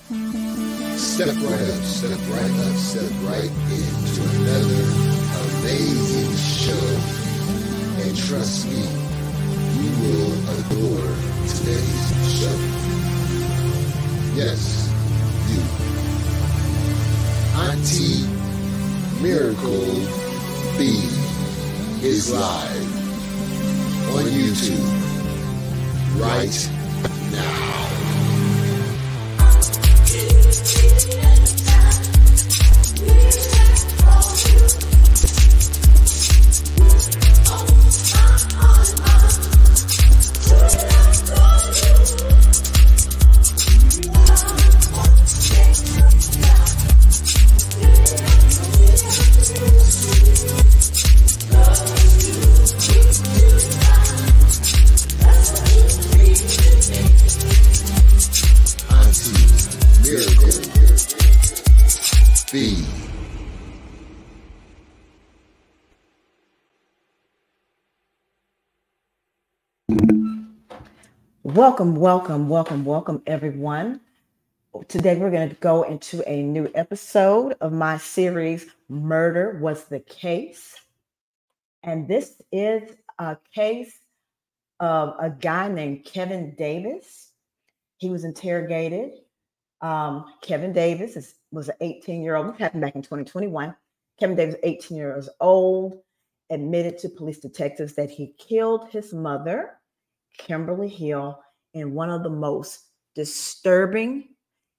Step right up, step right up, step right into another amazing show. And trust me, you will adore today's show. Yes, you. Auntie Miracle B is live on YouTube right now. Welcome, everyone. Today we're going to go into a new episode of my series, Murder Was the Case. And this is a case of a guy named Kevin Davis. He was interrogated. Kevin Davis was an 18-year-old. This happened back in 2021. Kevin Davis, 18 years old, admitted to police detectives that he killed his mother, Kimberly Hill, in one of the most disturbing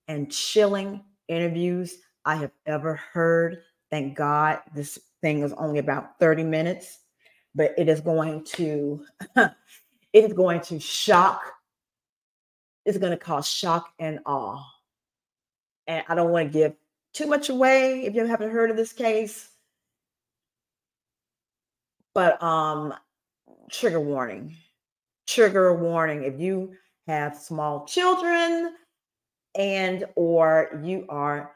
and chilling interviews I have ever heard. Thank God this thing is only about 30 minutes, but it is going to shock. It's going to cause shock and awe. And I don't want to give too much away if you haven't heard of this case, but trigger warning. If you have small children and or you are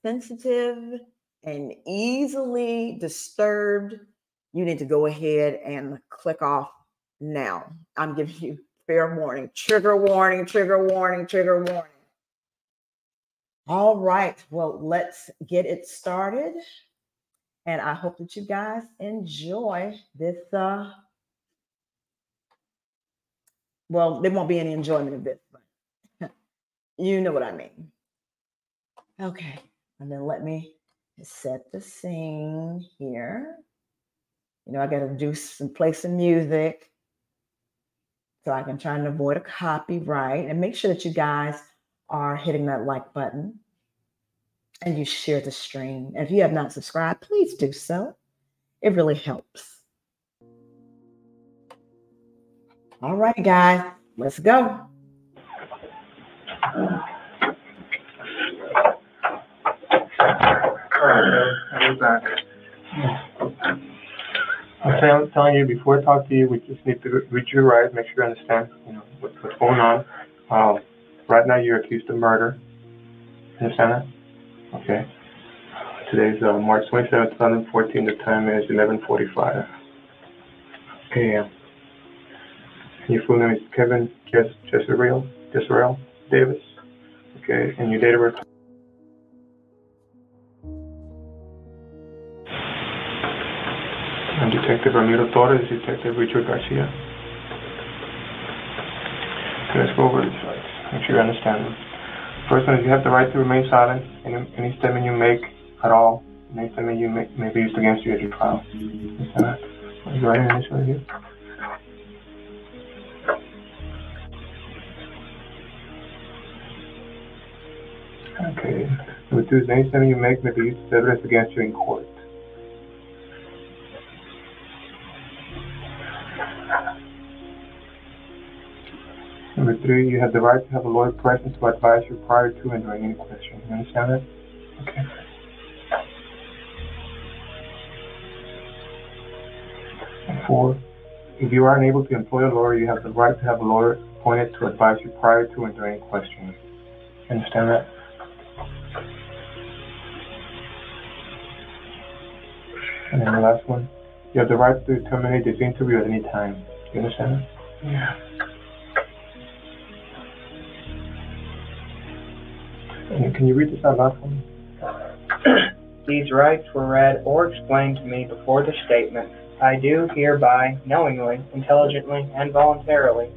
sensitive and easily disturbed, you need to go ahead and click off now. I'm giving you fair warning. Trigger warning. All right, well, let's get it started. And I hope that you guys enjoy this. Well, there won't be any enjoyment of this, but you know what I mean. Okay, and then let me set the scene here. You know, I got to play some music so I can try and avoid a copyright, and make sure that you guys are hitting that like button and you share the stream. And if you have not subscribed, please do so. It really helps. All right, guys, let's go. I'm back. I'm telling you, before I talk to you, we just need to read your rights, make sure you understand, what's going on. Right now, you're accused of murder. Understand that? Okay. Today's March 27th, 2014. The time is 11:45 a.m. Your full name is Kevin Jezreel Davis. Okay, and your date of birth. And Detective Ramiro Torres, Detective Richard Garcia. Okay, let's go over these rights. Make sure you understand them. First one is you have the right to remain silent. Any statement you make at all, any statement you make may be used against you at your trial. Understand that? Are you writing initially here? Okay. Number two is any statement you make may be used as evidence against you in court. Number three, you have the right to have a lawyer present to advise you prior to and during any question. You understand that? Okay. And four, if you are unable to employ a lawyer, you have the right to have a lawyer appointed to advise you prior to and during any question. You understand that? And then the last one, you have the right to terminate this interview at any time. You understand that? Yeah. Can you read this out loud for me? These rights were read or explained to me before the statement. I do hereby, knowingly, intelligently, and voluntarily,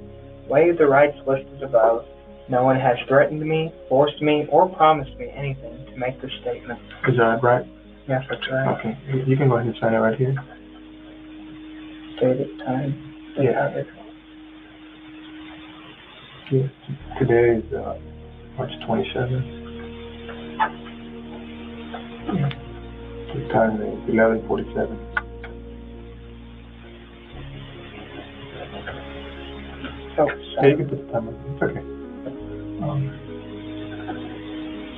waive the rights listed above. No one has threatened me, forced me, or promised me anything to make this statement. Is that right? Yes, that's right. Okay. You can go ahead and sign it right here. Date, time. Yeah. Today is March 27th. The time is 11:47. Oh, Yeah, you can put the time on. It's okay.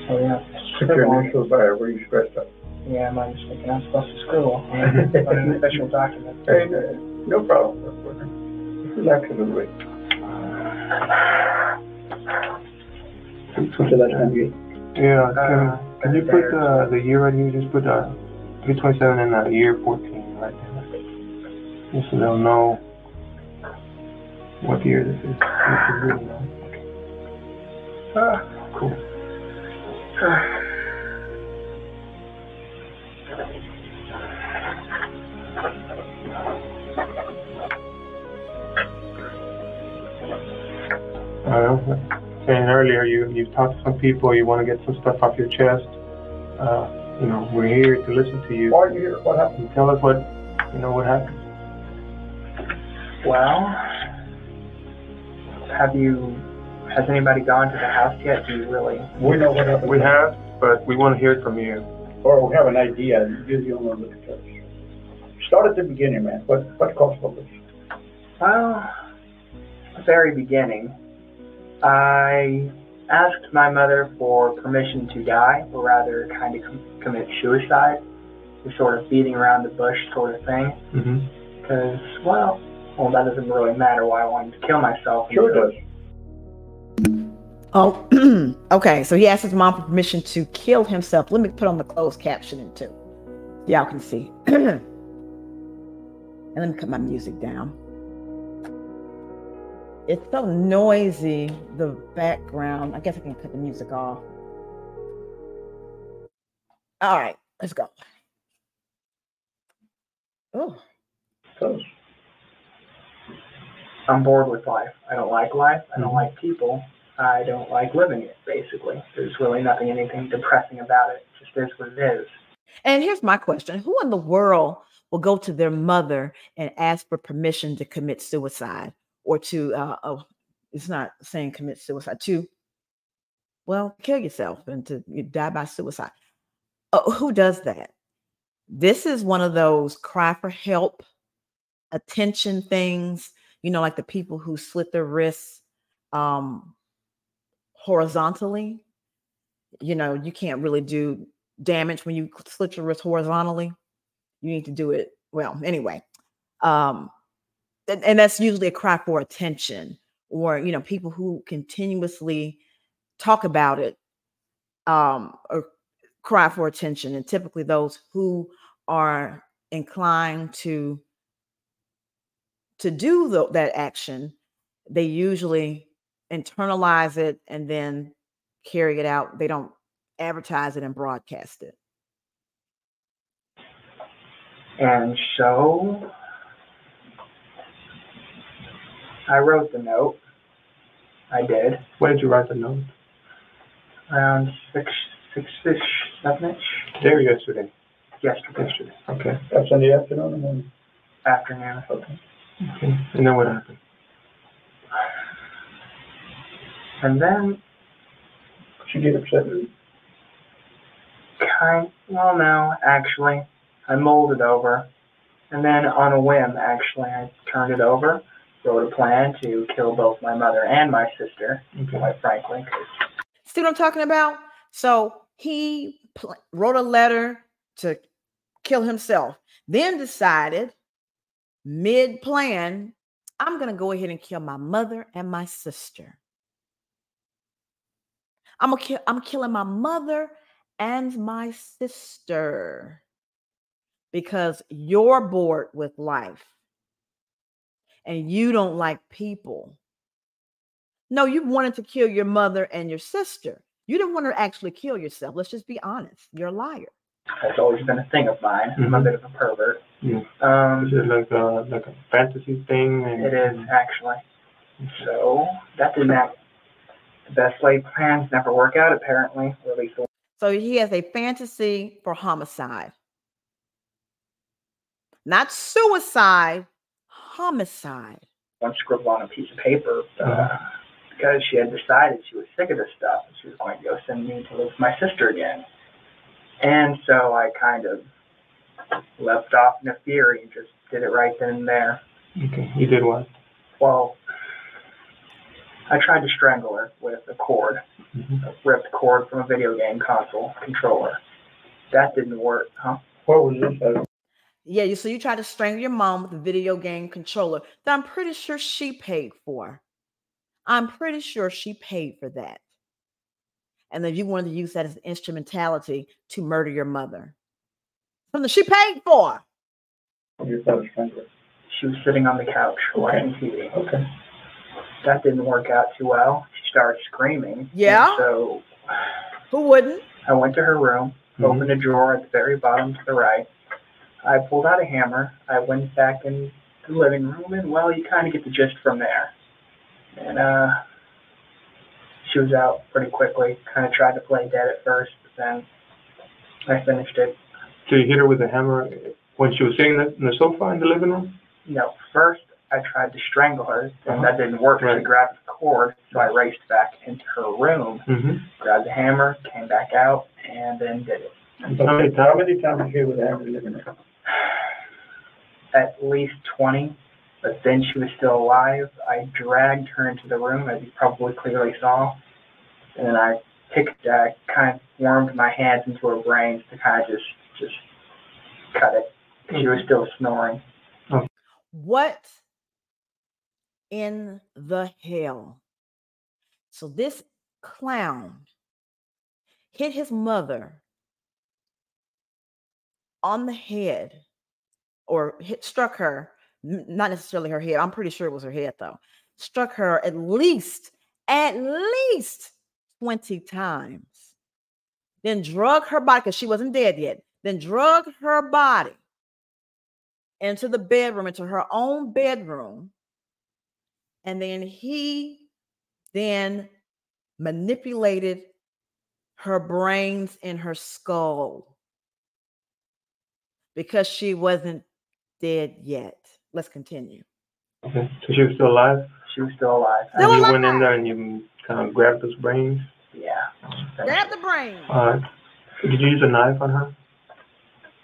Oh, yeah. Took your initials by were you scratched up? Yeah, my mistake. I'm supposed to scribble on an official document. Hey, no problem. Relax a little bit. So that's 98. Yeah, can you put the year right here? Just put 327 and year 14 right there. Just so they'll know what year this is. Cool. Saying earlier, you've talked to some people, you want to get some stuff off your chest. We're here to listen to you. Why are you here? What happened? Tell us what happened. Well, has anybody gone to the house yet? Do you really? We know what happened. We have, but we want to hear it from you. Or we have an idea. You're the owner of the church. Start at the beginning, man. What caused all this? Well, the very beginning, I asked my mother for permission to die, or rather kind of commit suicide, the sort of beating around the bush sort of thing. Because, well, that doesn't really matter why I wanted to kill myself. Sure it does. Oh, okay. So he asked his mom for permission to kill himself. Let me put on the closed captioning too. Y'all can see. And let me cut my music down. It's so noisy, the background. I guess I can cut the music off. All right, let's go. Oh. I'm bored with life. I don't like life. I don't like people. I don't like living it, basically. There's really anything depressing about it. It just is what it is. And here's my question. Who in the world will go to their mother and ask for permission to commit suicide? Or to, it's not saying commit suicide, to, kill yourself and to die by suicide. Who does that? This is one of those cry for help, attention things, like the people who slit their wrists horizontally. You can't really do damage when you slit your wrist horizontally. You need to do it. Well, anyway. And that's usually a cry for attention, or, people who continuously talk about it, or cry for attention. And typically those who are inclined to do that action, they usually internalize it and then carry it out. They don't advertise it and broadcast it. And so I wrote the note. I did. When did you write the note? Around 6-ish, 7-ish. Today or yesterday? Yesterday. Okay. That's in the afternoon or morning? Afternoon. Okay. And then what happened? And then She get upset with you? No, actually. I mulled it over. And then on a whim, actually, I turned it over, wrote a plan to kill both my mother and my sister, quite frankly. See what I'm talking about? So he wrote a letter to kill himself, then decided mid-plan, I'm going to go ahead and kill my mother and my sister. I'm killing my mother and my sister because you're bored with life and you don't like people. No, you wanted to kill your mother and your sister. You didn't want to actually kill yourself. Let's just be honest. You're a liar. That's always been a thing of mine. I'm a bit of a pervert. Yeah. Is it like a fantasy thing? It is, actually. So that didn't act. The best laid plans never work out, apparently, or at least. So he has a fantasy for homicide. Not suicide, homicide. One scribble on a piece of paper because she had decided she was sick of this stuff and she was going to go send me to live with my sister again. And so I kind of left off in a fury and just did it right then and there. Okay. You did what? Well, I tried to strangle her with a cord, a ripped cord from a video game console controller. That didn't work, huh? What was this? Yeah, so you tried to strangle your mom with a video game controller that I'm pretty sure she paid for. I'm pretty sure she paid for that. And then you wanted to use that as an instrumentality to murder your mother. Something she paid for. She was sitting on the couch watching TV. Okay. That didn't work out too well. She started screaming. Yeah? So who wouldn't? I went to her room, opened a drawer at the very bottom to the right. I pulled out a hammer. I went back in the living room, and, well, you kind of get the gist from there. And she was out pretty quickly. Kind of tried to play dead at first, but then I finished it. So you hit her with a hammer when she was sitting in the sofa in the living room? No, first I tried to strangle her, and that didn't work. Right. She grabbed the cord, so I raced back into her room, grabbed the hammer, came back out, and then did it. How many times did you hit with the hammer in the living room? At least 20, but then she was still alive. I dragged her into the room, as you probably clearly saw, and then I kind of wormed my hands into her brains to kind of just cut it. She was still snoring. What in the hell? So this clown hit his mother on the head, or struck her, not necessarily her head. I'm pretty sure it was her head though. Struck her at least 20 times. Then drug her body, because she wasn't dead yet. Then drug her body into the bedroom, into her own bedroom. And then he manipulated her brains in her skull because she wasn't dead yet. Let's continue. Okay. So she was still alive? She was still alive. And you went in there and you kind of grabbed those brains? Yeah. Grab the brains. Did you use a knife on her?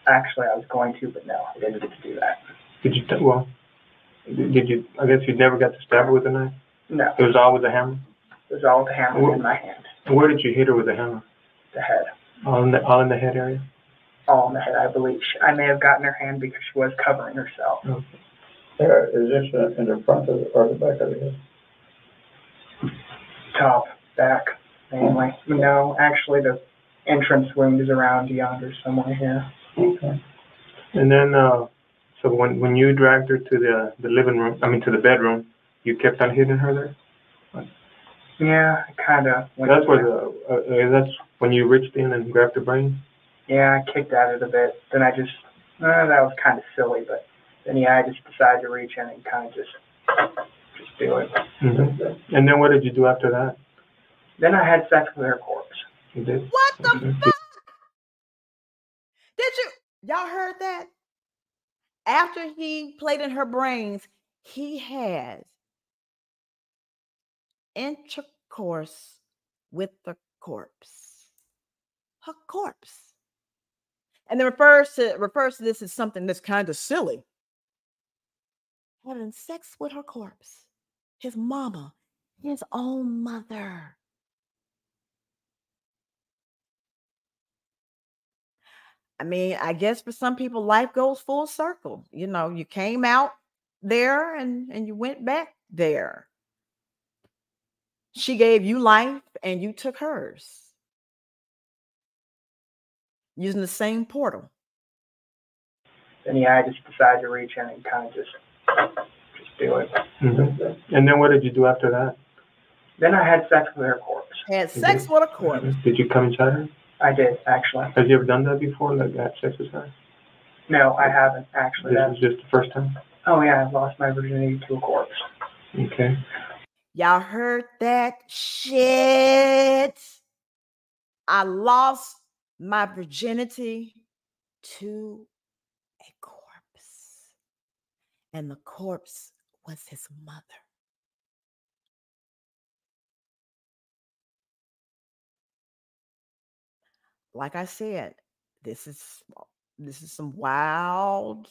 Actually, I was going to, but no, I didn't get to do that. Did you, I guess you never got to stab her with a knife? No. It was all with a hammer? It was all with a hammer in my hand. Where did you hit her with a hammer? The head. All in the head area? All in the head, I believe. I may have gotten her hand because she was covering herself. Okay. Is this in the front or the back of the head? Top, back, mainly. No, actually, the entrance wound is around yonder somewhere here. Okay. And then, so when you dragged her to the living room, to the bedroom, you kept on hitting her there? Yeah, kind of. That's where that's when you reached in and grabbed the brain? Yeah, I kicked at it a bit. Then I just, that was kind of silly, but then I just decided to reach in and kind of just do it. Mm-hmm. And then what did you do after that? Then I had sex with her corpse. You did? What the fuck? Did y'all heard that? After he played in her brains, he has intercourse with the corpse. Her corpse. And then refers to this as something that's kind of silly. Having sex with her corpse. His mama. His own mother. I guess for some people, life goes full circle. You came out there and you went back there. She gave you life and you took hers. Using the same portal. Then I just decided to reach in and kind of just do it. Mm-hmm. And then what did you do after that? Then I had sex with her corpse. Had sex with a corpse. Did you come inside her? I did, actually. Have you ever done that before, like had sex with her? No, I haven't, actually. This is just the first time? Oh, yeah, I've lost my virginity to a corpse. Okay. Y'all heard that shit? I lost my virginity to a corpse. And the corpse was his mother. Like I said, this is some wild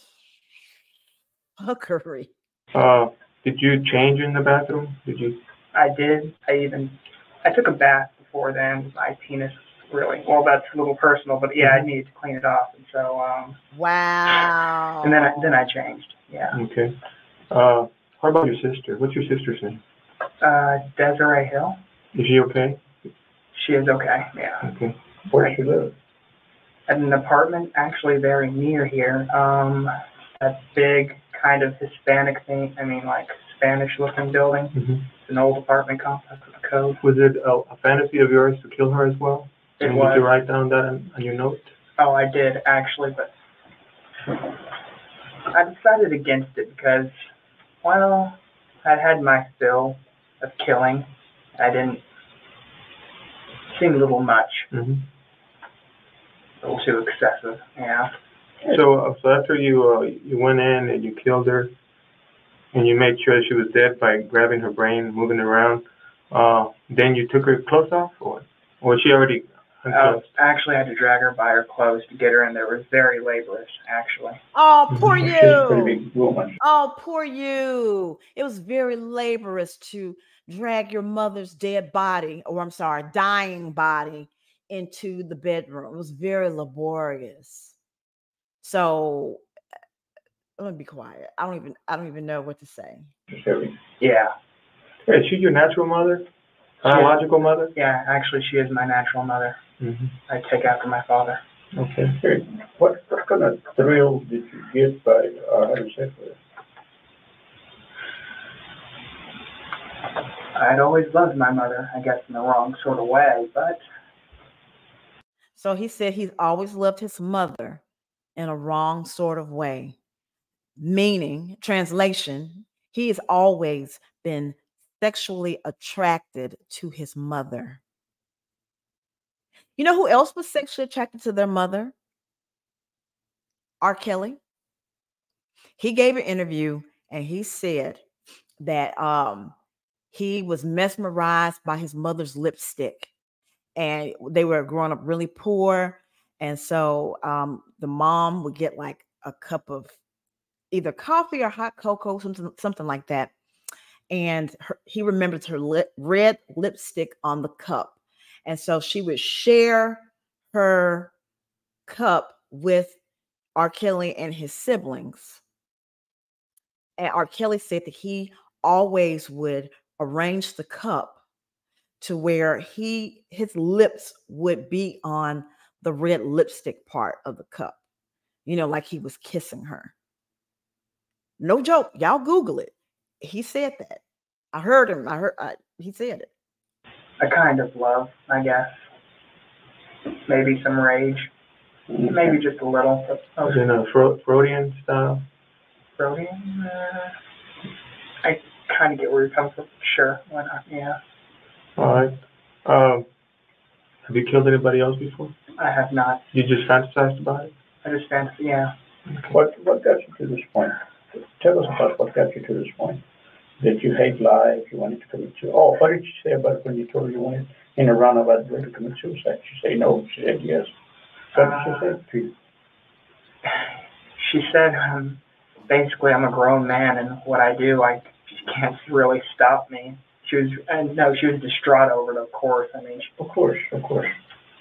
fuckery. Did you change in the bathroom? Did you? I did. I took a bath before then. My penis really, well, that's a little personal, but yeah, I needed to clean it off. And so, wow. And then I changed. Yeah. Okay. How about your sister? What's your sister's name? Desiree Hill. Is she okay? She is okay, yeah. Okay. Where does she live? At an apartment actually very near here. That big kind of Hispanic thing, like Spanish looking building. Mm-hmm. It's an old apartment complex with a code. Was it a fantasy of yours to kill her as well? It was. Did you write down that on your note? Oh, I did actually, but I decided against it because, well, I'd had my fill of killing. I didn't seem a little much. Mm-hmm. A little too excessive, yeah. So after you went in and you killed her, and you made sure she was dead by grabbing her brain and moving it around, then you took her clothes off, or was she already unclothed? Actually, I had to drag her by her clothes to get her in there. It was very laborious, actually. Oh, poor She's a pretty you. big woman. Oh, poor you. It was very laborious to drag your mother's dead body, or I'm sorry, dying body into the bedroom. It was very laborious. So let me be quiet. I don't even know what to say. Yeah. Hey, is she your natural mother? Biological mother? Yeah, actually, she is my natural mother. Mm-hmm. I take after my father. Okay. Hey, what kind of thrill did you get by having sex with her? I'd always loved my mother, I guess in the wrong sort of way, but... So he said he's always loved his mother in a wrong sort of way. Meaning, translation, he has always been sexually attracted to his mother. You know who else was sexually attracted to their mother? R. Kelly. He gave an interview and he said that he was mesmerized by his mother's lipstick, and they were growing up really poor. And so the mom would get like a cup of either coffee or hot cocoa, something like that. And he remembers her red lipstick on the cup. And so she would share her cup with R. Kelly and his siblings. And R. Kelly said that he always would arrange the cup to where his lips would be on the red lipstick part of the cup, like he was kissing her. No joke. Y'all Google it. He said that. I heard him. He said it. A kind of love, I guess. Maybe some rage. Maybe just a little. Was it a Freudian style? Freudian? I kind of get where you're coming from. Sure. Why not? Yeah. All right. Have you killed anybody else before? I have not. You just fantasized about it? I just fantasy, yeah. What got you to this point? Tell us about what got you to this point. Did you hate life? You wanted to commit suicide? Oh, what did you say about it when you told her you wanted in a roundabout way to commit suicide? She say no. She said yes. What did she say to you? She said, basically, I'm a grown man, and what I do, I just can't really stop me. She was distraught over it, of course. Of course.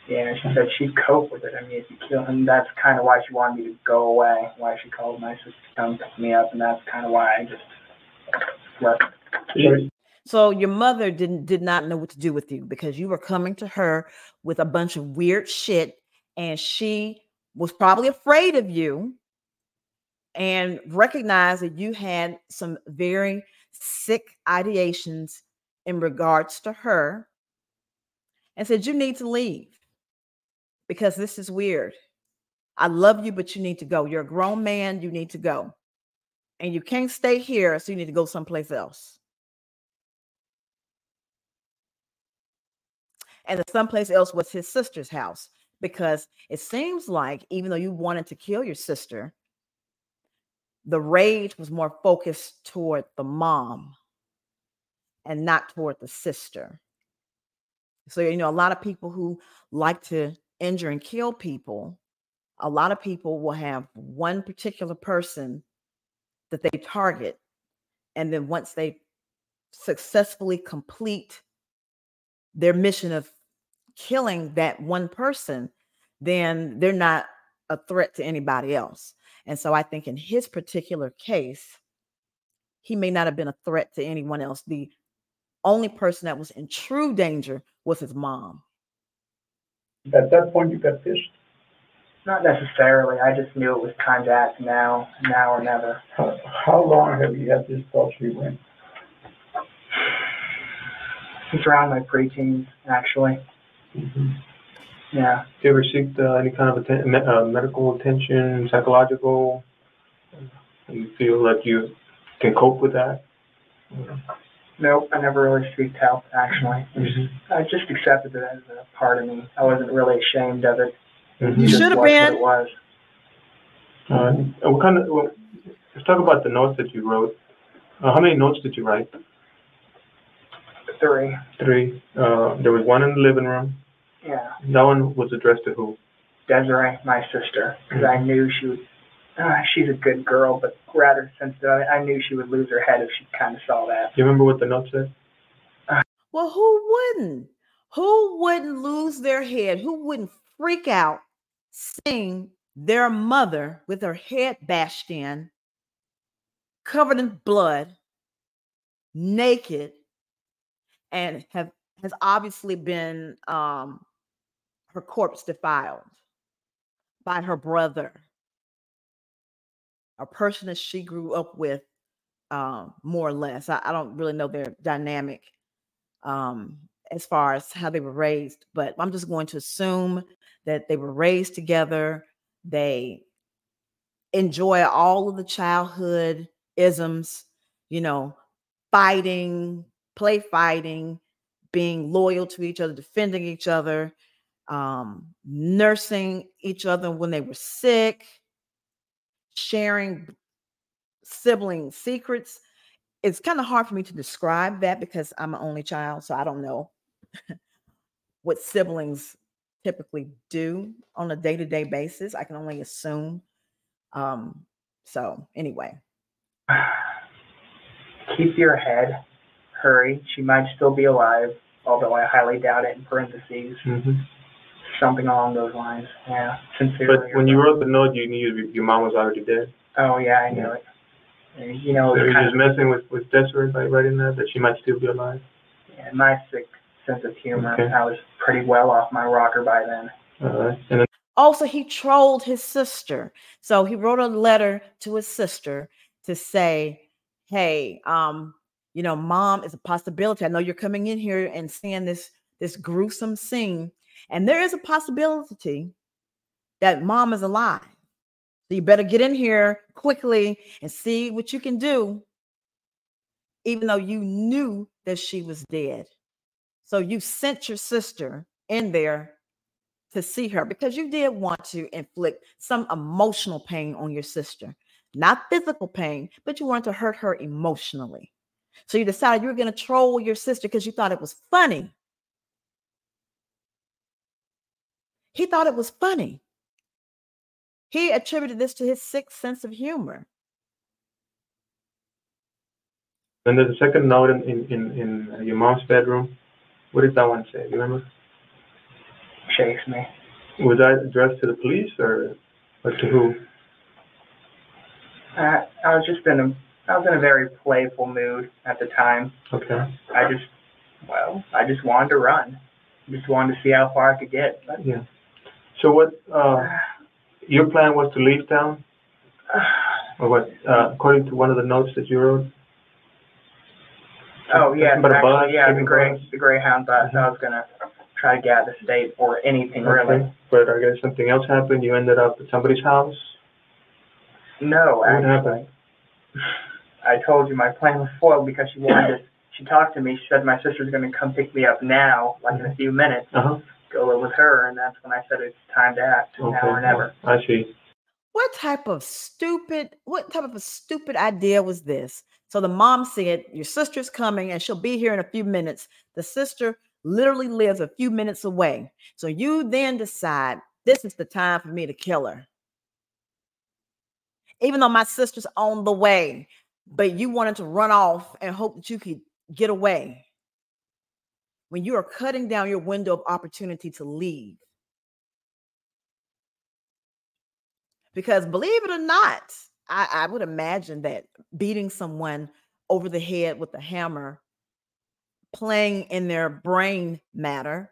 Yeah, she said she'd cope with it. If you kill him, that's kind of why she wanted me to go away, why she called my sister to come pick me up, and that's kind of why I just left. So your mother did not know what to do with you because you were coming to her with a bunch of weird shit, and she was probably afraid of you and recognized that you had some very sick ideations in regards to her. and said, you need to leave because this is weird. I love you, but you need to go. You're a grown man. You need to go. And you can't stay here, so you need to go someplace else. And the someplace else was his sister's house, because it seems like even though you wanted to kill your sister, the rage was more focused toward the mom and not toward the sister. So, you know, a lot of people who like to injure and kill people, a lot of people will have one particular person that they target. And then once they successfully complete their mission of killing that one person, then they're not a threat to anybody else. And so I think in his particular case, he may not have been a threat to anyone else. The only person that was in true danger was his mom. At that point, you got pissed? Not necessarily. I just knew it was time to act now or never. How long have you had this thought sleeping? It's around my preteens, actually. Mm-hmm. Yeah. Do you ever seek any kind of medical attention, psychological? Do you feel like you can cope with that? Nope, I never really seeked help, actually. I just accepted it as a part of me. I wasn't really ashamed of it. You should have been. It was. Let's talk about the notes that you wrote. How many notes did you write? 3. 3. There was one in the living room. Yeah. That one was addressed to who? Desiree, my sister, because I knew she would. She's a good girl, but rather sensitive. I knew she would lose her head if she kind of saw that. Do you remember what the note said? Well, who wouldn't? Who wouldn't lose their head? Who wouldn't freak out seeing their mother with her head bashed in, covered in blood, naked, and has obviously been her corpse defiled by her brother, a person that she grew up with, more or less. I don't really know their dynamic as far as how they were raised, but I'm just going to assume that they were raised together. They enjoy all of the childhood isms, you know, fighting, play fighting, being loyal to each other, defending each other, nursing each other when they were sick, sharing sibling secrets. It's kind of hard for me to describe that because I'm an only child, so I don't know what siblings typically do on a day-to-day basis. I can only assume. So anyway. Keep your head. Hurry. She might still be alive, although I highly doubt it, in parentheses. Something along those lines. Yeah. Sincerely. But when you wrote the note, you knew your mom was already dead. Oh, yeah, I knew it. You know, so you're just messing with Desiree by writing that she might still be alive? Yeah, my sick sense of humor. Okay. I was pretty well off my rocker by then. And then also, he trolled his sister. So he wrote a letter to his sister to say, hey, you know, mom is a possibility. I know you're coming in here and seeing this gruesome scene, and there is a possibility that mom is alive. So you better get in here quickly and see what you can do, even though you knew that she was dead. So you sent your sister in there to see her because you did want to inflict some emotional pain on your sister, not physical pain, but you wanted to hurt her emotionally. So you decided you were going to troll your sister because you thought it was funny. He thought it was funny. He attributed this to his sick sense of humor. And there's a second note in your mom's bedroom. What did that one say? Do you remember? Shakes me. Was that addressed to the police or to who? I was in a very playful mood at the time. Okay. I just wanted to run. Just wanted to see how far I could get. Yeah. So what? Your plan was to leave town, or what? According to one of the notes that you wrote. Oh yeah, actually, yeah, the Greyhound bus. I was gonna try to get out of the state or anything really. But I guess something else happened. You ended up at somebody's house. No, What actually. happened? I told you my plan was foiled because she wanted to. She talked to me. She said my sister's going to come pick me up now, like in a few minutes. Go live with her, and that's when I said it's time to act, now or never. I see. What type of a stupid idea was this? So the mom said, your sister's coming and she'll be here in a few minutes. The sister literally lives a few minutes away. So you then decide, this is the time for me to kill her. Even though my sister's on the way, but you wanted to run off and hope that you could get away. When you are cutting down your window of opportunity to leave. Because believe it or not, I would imagine that beating someone over the head with a hammer, playing in their brain matter,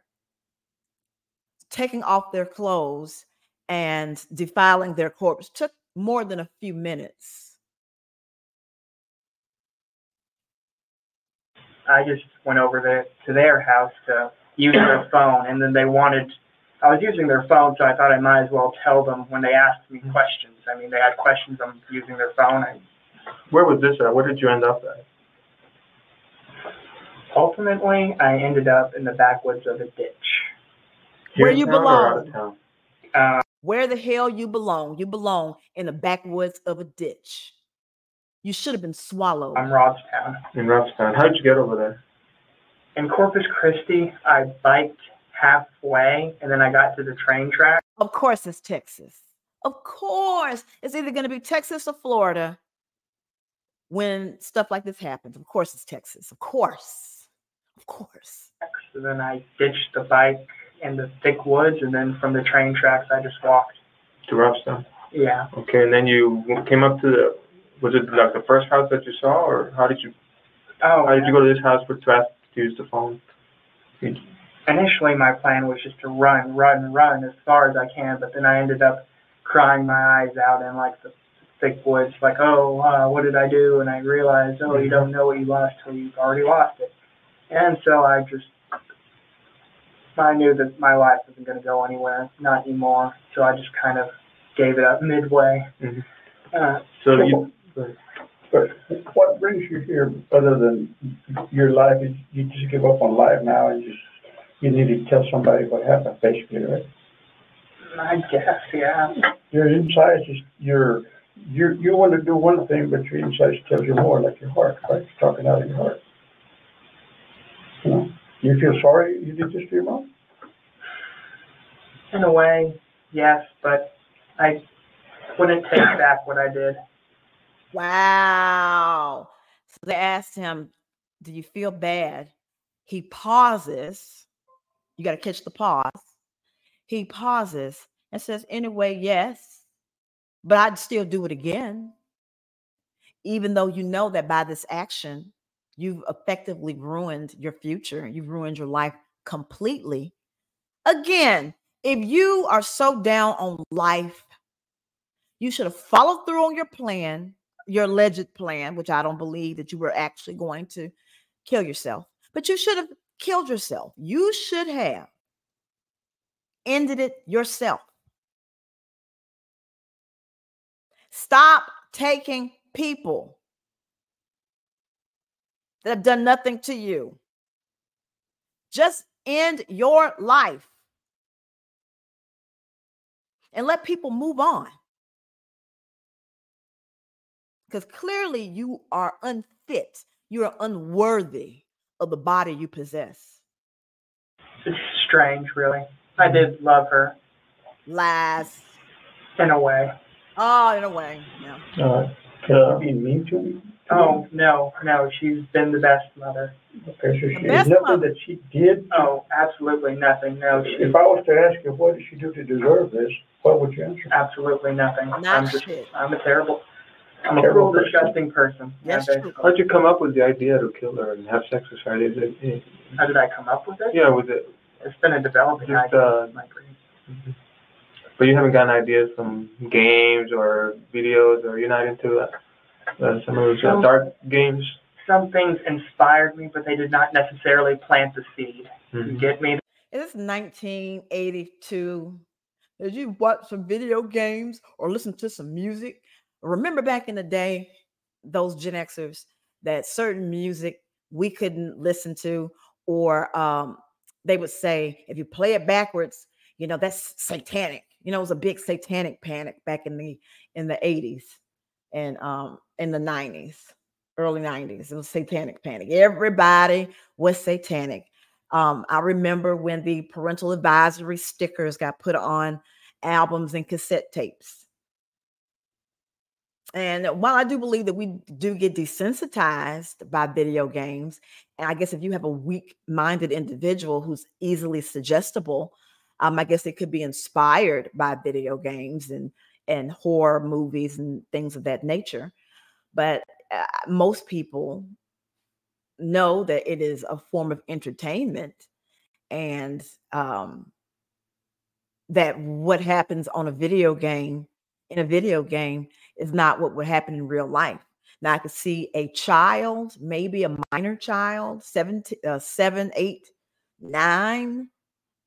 taking off their clothes, and defiling their corpse took more than a few minutes. I just went over there to their house to use their phone, and then I was using their phone, so I thought I might as well tell them when they asked me questions. I mean, they had questions on using their phone. Where was this at? Where did you end up at? Ultimately, I ended up in the backwoods of a ditch. Where you belong. Where the hell you belong. You belong in the backwoods of a ditch. You should have been swallowed. I'm Robstown. In Robstown. How'd you get over there? In Corpus Christi, I biked halfway, and then I got to the train track. Of course it's Texas. Of course. It's either going to be Texas or Florida when stuff like this happens. Of course it's Texas. Of course. Of course. So then I ditched the bike in the thick woods, and then from the train tracks, I just walked. To Robstown? Yeah. Okay, and then you came up to was it like the first house that you saw, or how did you go to this house to ask to use the phone? Initially, my plan was just to run as far as I can, but then I ended up crying my eyes out in like the thick woods, like, what did I do? And I realized, you don't know what you lost till you've already lost it. And so I knew that my life wasn't going to go anywhere, not anymore. So I just kind of gave it up midway. But what brings you here other than your life? You just give up on life now and you need to tell somebody what happened, basically, right? I guess, yeah. Your inside is you want to do one thing, but your inside tells you more, like your heart, right? It's talking out of your heart. You know? You feel sorry you did this to your mom? In a way, yes, but I wouldn't take back what I did. Wow. So they asked him, do you feel bad? He pauses. You got to catch the pause. He pauses and says, anyway, yes, but I'd still do it again. Even though you know that by this action, you've effectively ruined your future. You've ruined your life completely. Again, if you are so down on life, you should have followed through on your plan, your alleged plan, which I don't believe that you were actually going to kill yourself, but you should have killed yourself. You should have ended it yourself. Stop taking people that have done nothing to you. Just end your life and let people move on. Because clearly you are unfit. You are unworthy of the body you possess. It's strange, really. I did love her. Lies. In a way. Oh, in a way, yeah. You being mean to me? Oh, no. She's been the best mother. Okay, so there's nothing that she did? Oh, absolutely nothing. No. If I was to ask you, what did she do to deserve this, what would you answer? Absolutely nothing. I'm a cruel, disgusting person. Yes, how'd you come up with the idea to kill her and have sex with her? How did I come up with it? Yeah, with it. It's been a developing idea in my brain. But you haven't gotten ideas from games or videos, or you're not into some of those dark games? Some things inspired me, but they did not necessarily plant the seed. You get me? It's 1982. Did you watch some video games or listen to some music? Remember back in the day, those Gen Xers, that certain music we couldn't listen to, or they would say, if you play it backwards, that's satanic. It was a big satanic panic back in the 80s and in the 90s, early 90s. It was satanic panic. Everybody was satanic. I remember when the parental advisory stickers got put on albums and cassette tapes. And while I do believe that we do get desensitized by video games, and I guess if you have a weak-minded individual who's easily suggestible, I guess it could be inspired by video games and horror movies and things of that nature. But most people know that it is a form of entertainment, and that what happens in a video game is not what would happen in real life. Now I could see a child, maybe a minor child, 7, 8, 9,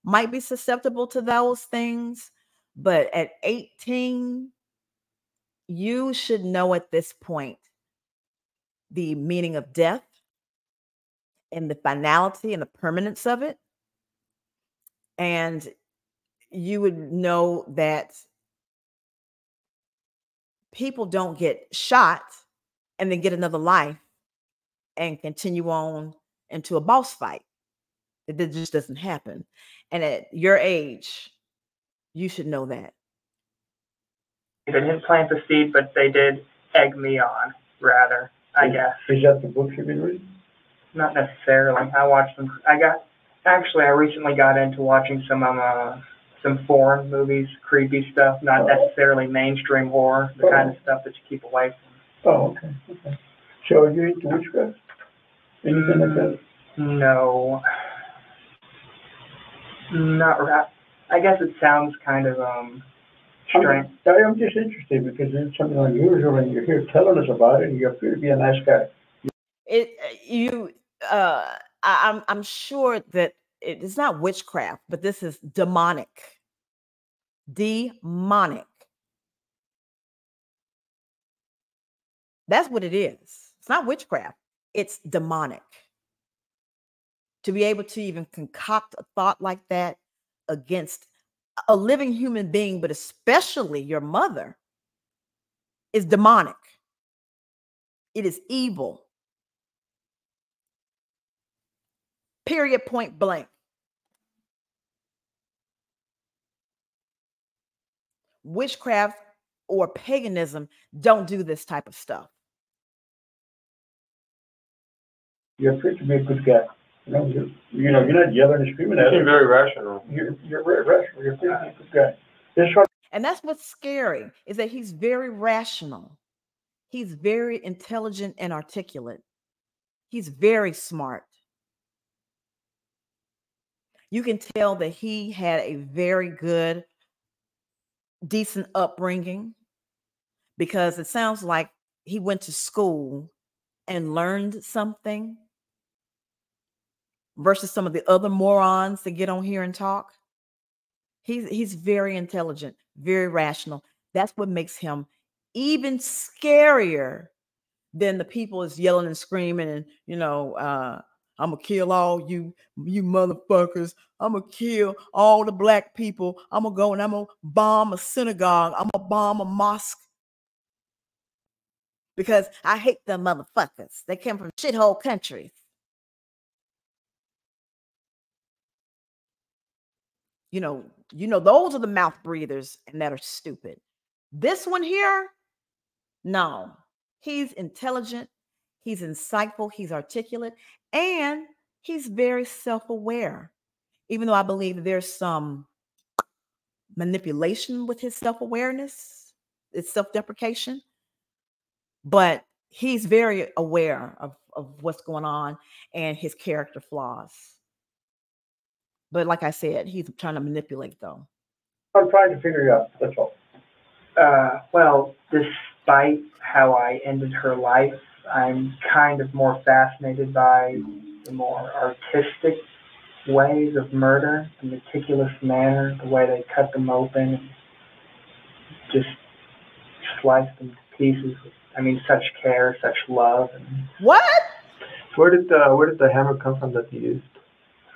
might be susceptible to those things. But at 18, you should know at this point the meaning of death and the finality and the permanence of it. And you would know that people don't get shot and then get another life and continue on into a boss fight. It just doesn't happen. And at your age, you should know that. They didn't plant the seed, but they did egg me on, rather, I guess. Is that the book you've been reading? Not necessarily. I watched them. I recently got into watching some foreign movies, creepy stuff, not necessarily mainstream horror, the kind of stuff that you keep away from. Oh, okay. So are you into witchcraft? Anything like that? No. Not right. I guess it sounds kind of strange. I'm just interested because it's something unusual and you're here telling us about it and you appear to be a nice guy. I'm sure that it's not witchcraft, but this is demonic. Demonic. That's what it is. It's not witchcraft. It's demonic. To be able to even concoct a thought like that against a living human being, but especially your mother, is demonic. It is evil. Period, point blank. Witchcraft or paganism don't do this type of stuff. You appear to be a good guy. You're not yelling and screaming at You seem very rational. You're very rational. You're a pretty good guy. And that's what's scary, is that he's very rational. He's very intelligent and articulate. He's very smart. You can tell that he had a very good, decent upbringing, because it sounds like he went to school and learned something versus some of the other morons that get on here and talk. He's very intelligent, very rational. That's what makes him even scarier than the people is yelling and screaming and, I'm going to kill all you motherfuckers. I'm going to kill all the black people. I'm going to go and I'm going to bomb a synagogue. I'm going to bomb a mosque. Because I hate them motherfuckers. They come from shithole countries. Those are the mouth breathers and that are stupid. This one here, no. He's intelligent. He's insightful. He's articulate. And he's very self-aware. Even though I believe there's some manipulation with his self-awareness, it's self-deprecation. But he's very aware of what's going on and his character flaws. But like I said, he's trying to manipulate, though. I'm trying to figure it out. That's all. Well, despite how I ended her life, I'm kind of more fascinated by the more artistic ways of murder, the meticulous manner, the way they cut them open, and just slice them to pieces. I mean, such care, such love, and What? Where did the hammer come from that you used?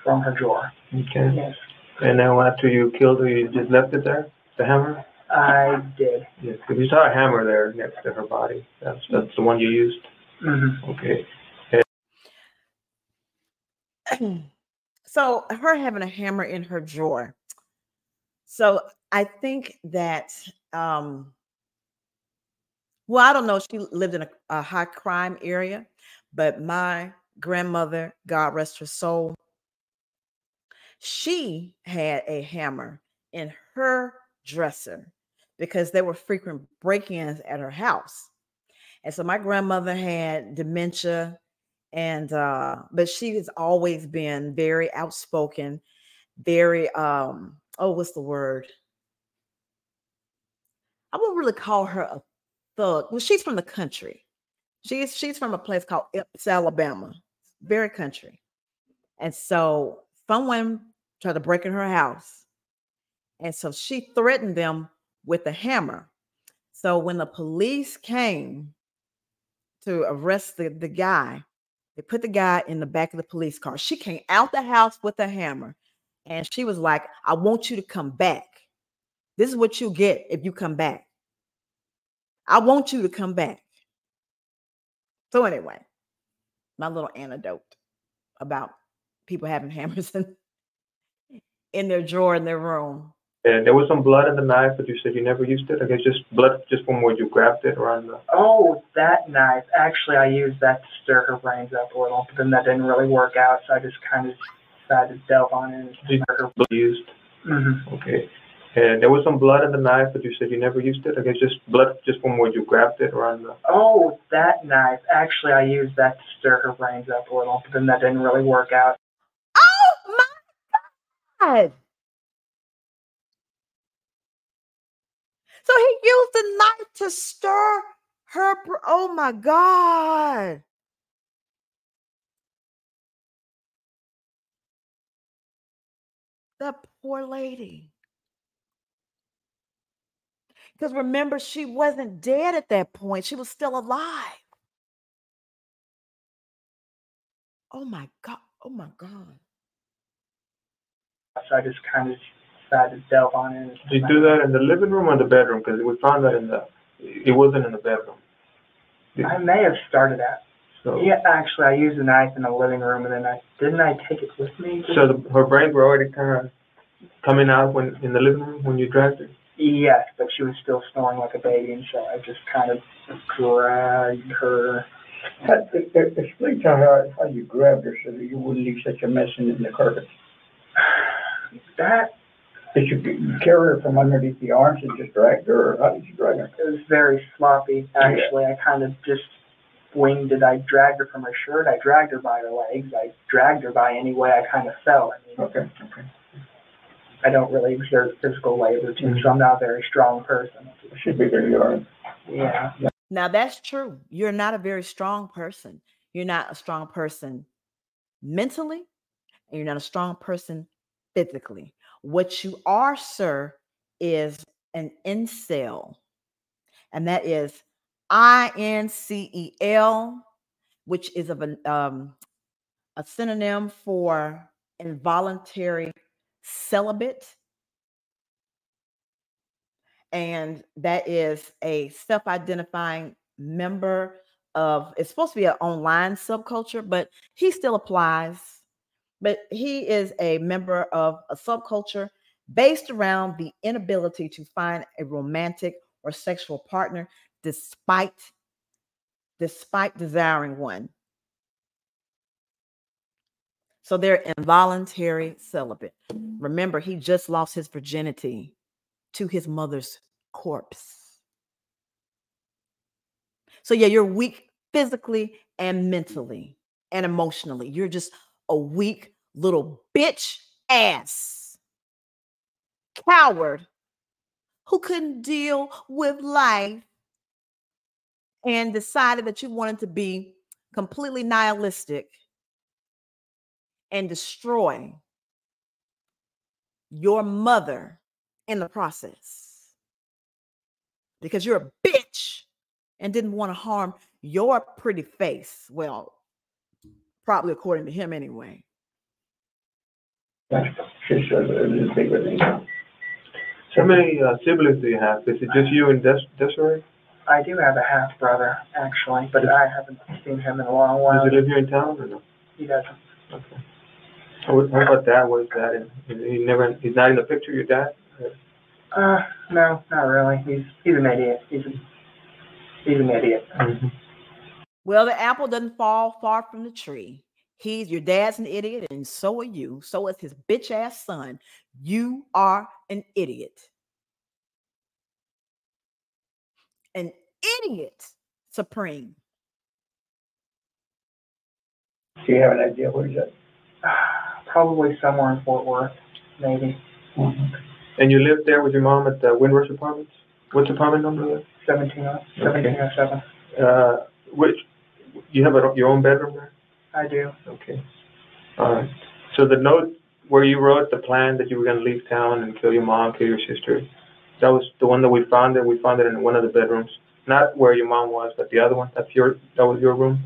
from her drawer. Okay. Yes, And then after you killed her, you just left it there, the hammer? I did. Yes. Because you saw a hammer there next to her body. That's the one you used. Mm-hmm. Okay. So her having a hammer in her drawer. So I think that well, I don't know. She lived in a high crime area, but my grandmother, God rest her soul, she had a hammer in her dresser because there were frequent break-ins at her house. And so my grandmother had dementia, and but she has always been very outspoken, very oh, what's the word? I won't really call her a thug. Well, she's from the country. She's from a place called Epps, Alabama, very country. And so someone tried to break in her house, and so she threatened them with a hammer. So when the police came to arrest the guy, they put the guy in the back of the police car. She came out the house with a hammer, and she was like, "I want you to come back. This is what you get if you come back. I want you to come back." So anyway, my little anecdote about people having hammers in their drawer in their room. And there was some blood in the knife, but you said you never used it. I guess just blood just from where you grabbed it around the. Oh, that knife. Actually, I used that to stir her brains up a little, but then that didn't really work out, so I just kind of decided to delve on it and stir her. Blood used. Mm-hmm. Okay. And there was some blood in the knife, but you said you never used it. I guess just blood just from where you grabbed it around the. Oh, that knife. Actually, I used that to stir her brains up a little, but then that didn't really work out. Oh my God. So he used the knife to stir her. Oh my God. That poor lady. Because remember, she wasn't dead at that point. She was still alive. Oh my God. Oh my God. So I just kind of decided to delve on it. Did you do that in the living room or the bedroom? Because we found that it wasn't in the bedroom. I may have started at. So, Yeah, actually, I used the knife in the living room, and then I take it with me? So her brains were already kind of coming out when in the living room when you dragged her? Yes, but she was still snoring like a baby, and so I just kind of dragged her. Explain to her how you grabbed her so that you wouldn't leave such a mess in the carpet. That Did you carry her from underneath the arms and just dragged her, or how did you drag her? it was very sloppy. Actually, I kind of just winged it. I dragged her from her shirt. I dragged her by her legs. I dragged her by any way I kind of felt. I mean, Okay. I don't really exert physical labor too, so I'm not a very strong person. It should be very hard. Yeah. Now that's true. You're not a very strong person. You're not a strong person mentally, and you're not a strong person physically. What you are, sir, is an incel, and that is INCEL, which is a synonym for involuntary celibate, and that is a self-identifying member of. It's supposed to be an online subculture, but he still applies. But he is a member of a subculture based around the inability to find a romantic or sexual partner despite desiring one. So they're involuntary celibate. Remember, he just lost his virginity to his mother's corpse. So yeah, you're weak physically and mentally and emotionally. You're just a weak little bitch ass coward who couldn't deal with life and decided that you wanted to be completely nihilistic and destroy your mother in the process because you're a bitch and didn't want to harm your pretty face. Well, probably according to him anyway. She's a bigger than you. How many siblings do you have? Is it just you and Desiree? I do have a half brother, actually, but I haven't seen him in a long while. Does he live here in town or no? He doesn't. Okay. How about Dad? What is that? He's not in the picture, your dad? No, not really. He's an idiot. He's an idiot. Mm-hmm. Well, the apple doesn't fall far from the tree. Your dad's an idiot, and so are you. So is his bitch ass son. You are an idiot. An idiot supreme. Do you have an idea where he's at? Probably somewhere in Fort Worth, maybe. Mm-hmm. And you lived there with your mom at the Windrush Apartments? What's the apartment number there? 1707. Which, you have your own bedroom there? I do. Okay. All right. So the note where you wrote the plan that you were going to leave town and kill your mom, kill your sister, that was the one that we found it. We found it in one of the bedrooms. Not where your mom was, but the other one. That was your room?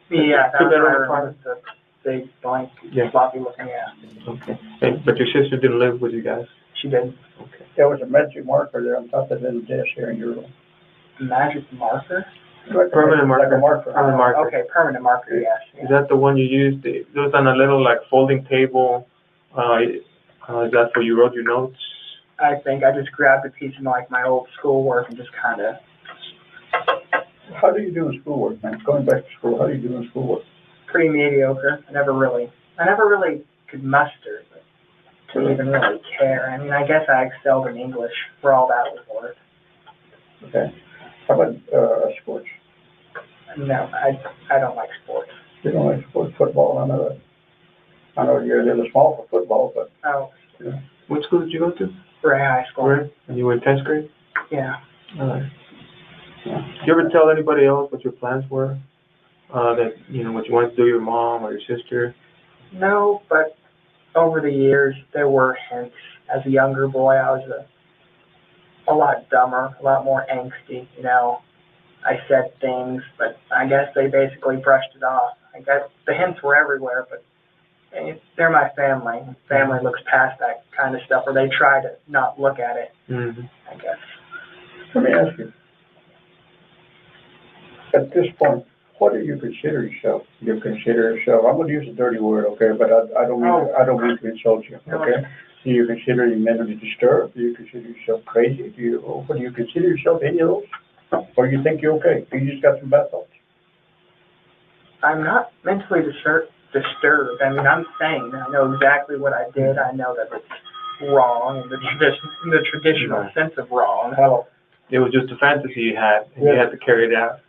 Yeah, that's two-bedroom apartment. The big, blank, Yeah. floppy looking ass. Okay. But your sister didn't live with you guys? She didn't. Okay. There was a magic marker there on top of the desk here in your room. Magic marker? Like Permanent marker. Like a marker. Permanent marker. Okay, permanent marker, yes. Is that the one you used? It was on a little like folding table. Is that where you wrote your notes? I think I just grabbed a piece of like my old schoolwork and just kind of. How do you do in schoolwork, man? Going back to school, how do you do in schoolwork? Pretty mediocre. I never really could muster to even really care. I mean, I guess I excelled in English for all that was worth. Okay. How about sports? No, I don't like sports. You don't like sports? Football? I know you're a little small for football, but. Oh. Yeah. What school did you go to? Ray High School. Ray? And you were in 10th grade? Yeah. All right. Yeah. Did you ever tell anybody else what your plans were? That, what you wanted to do with your mom or your sister? No, but over the years, there were hints. As a younger boy, I was a lot dumber, a lot more angsty, I said things, but I guess they basically brushed it off. I guess the hints were everywhere, but they're my family. Family looks past that kind of stuff, or they try to not look at it, I guess. Let me ask you. At this point, what do you consider yourself? You consider yourself, I'm going to use a dirty word, okay, but I don't mean to insult you, okay? Do you consider you mentally disturbed? Do you consider yourself crazy? What do you consider yourself, any of those? Or you think you're okay? You just got some bad thoughts? I'm not mentally disturbed. I mean, I'm sane. I know exactly what I did. I know that it's wrong in the traditional sense of wrong. Hello. It was just a fantasy you had, and you had to carry it out.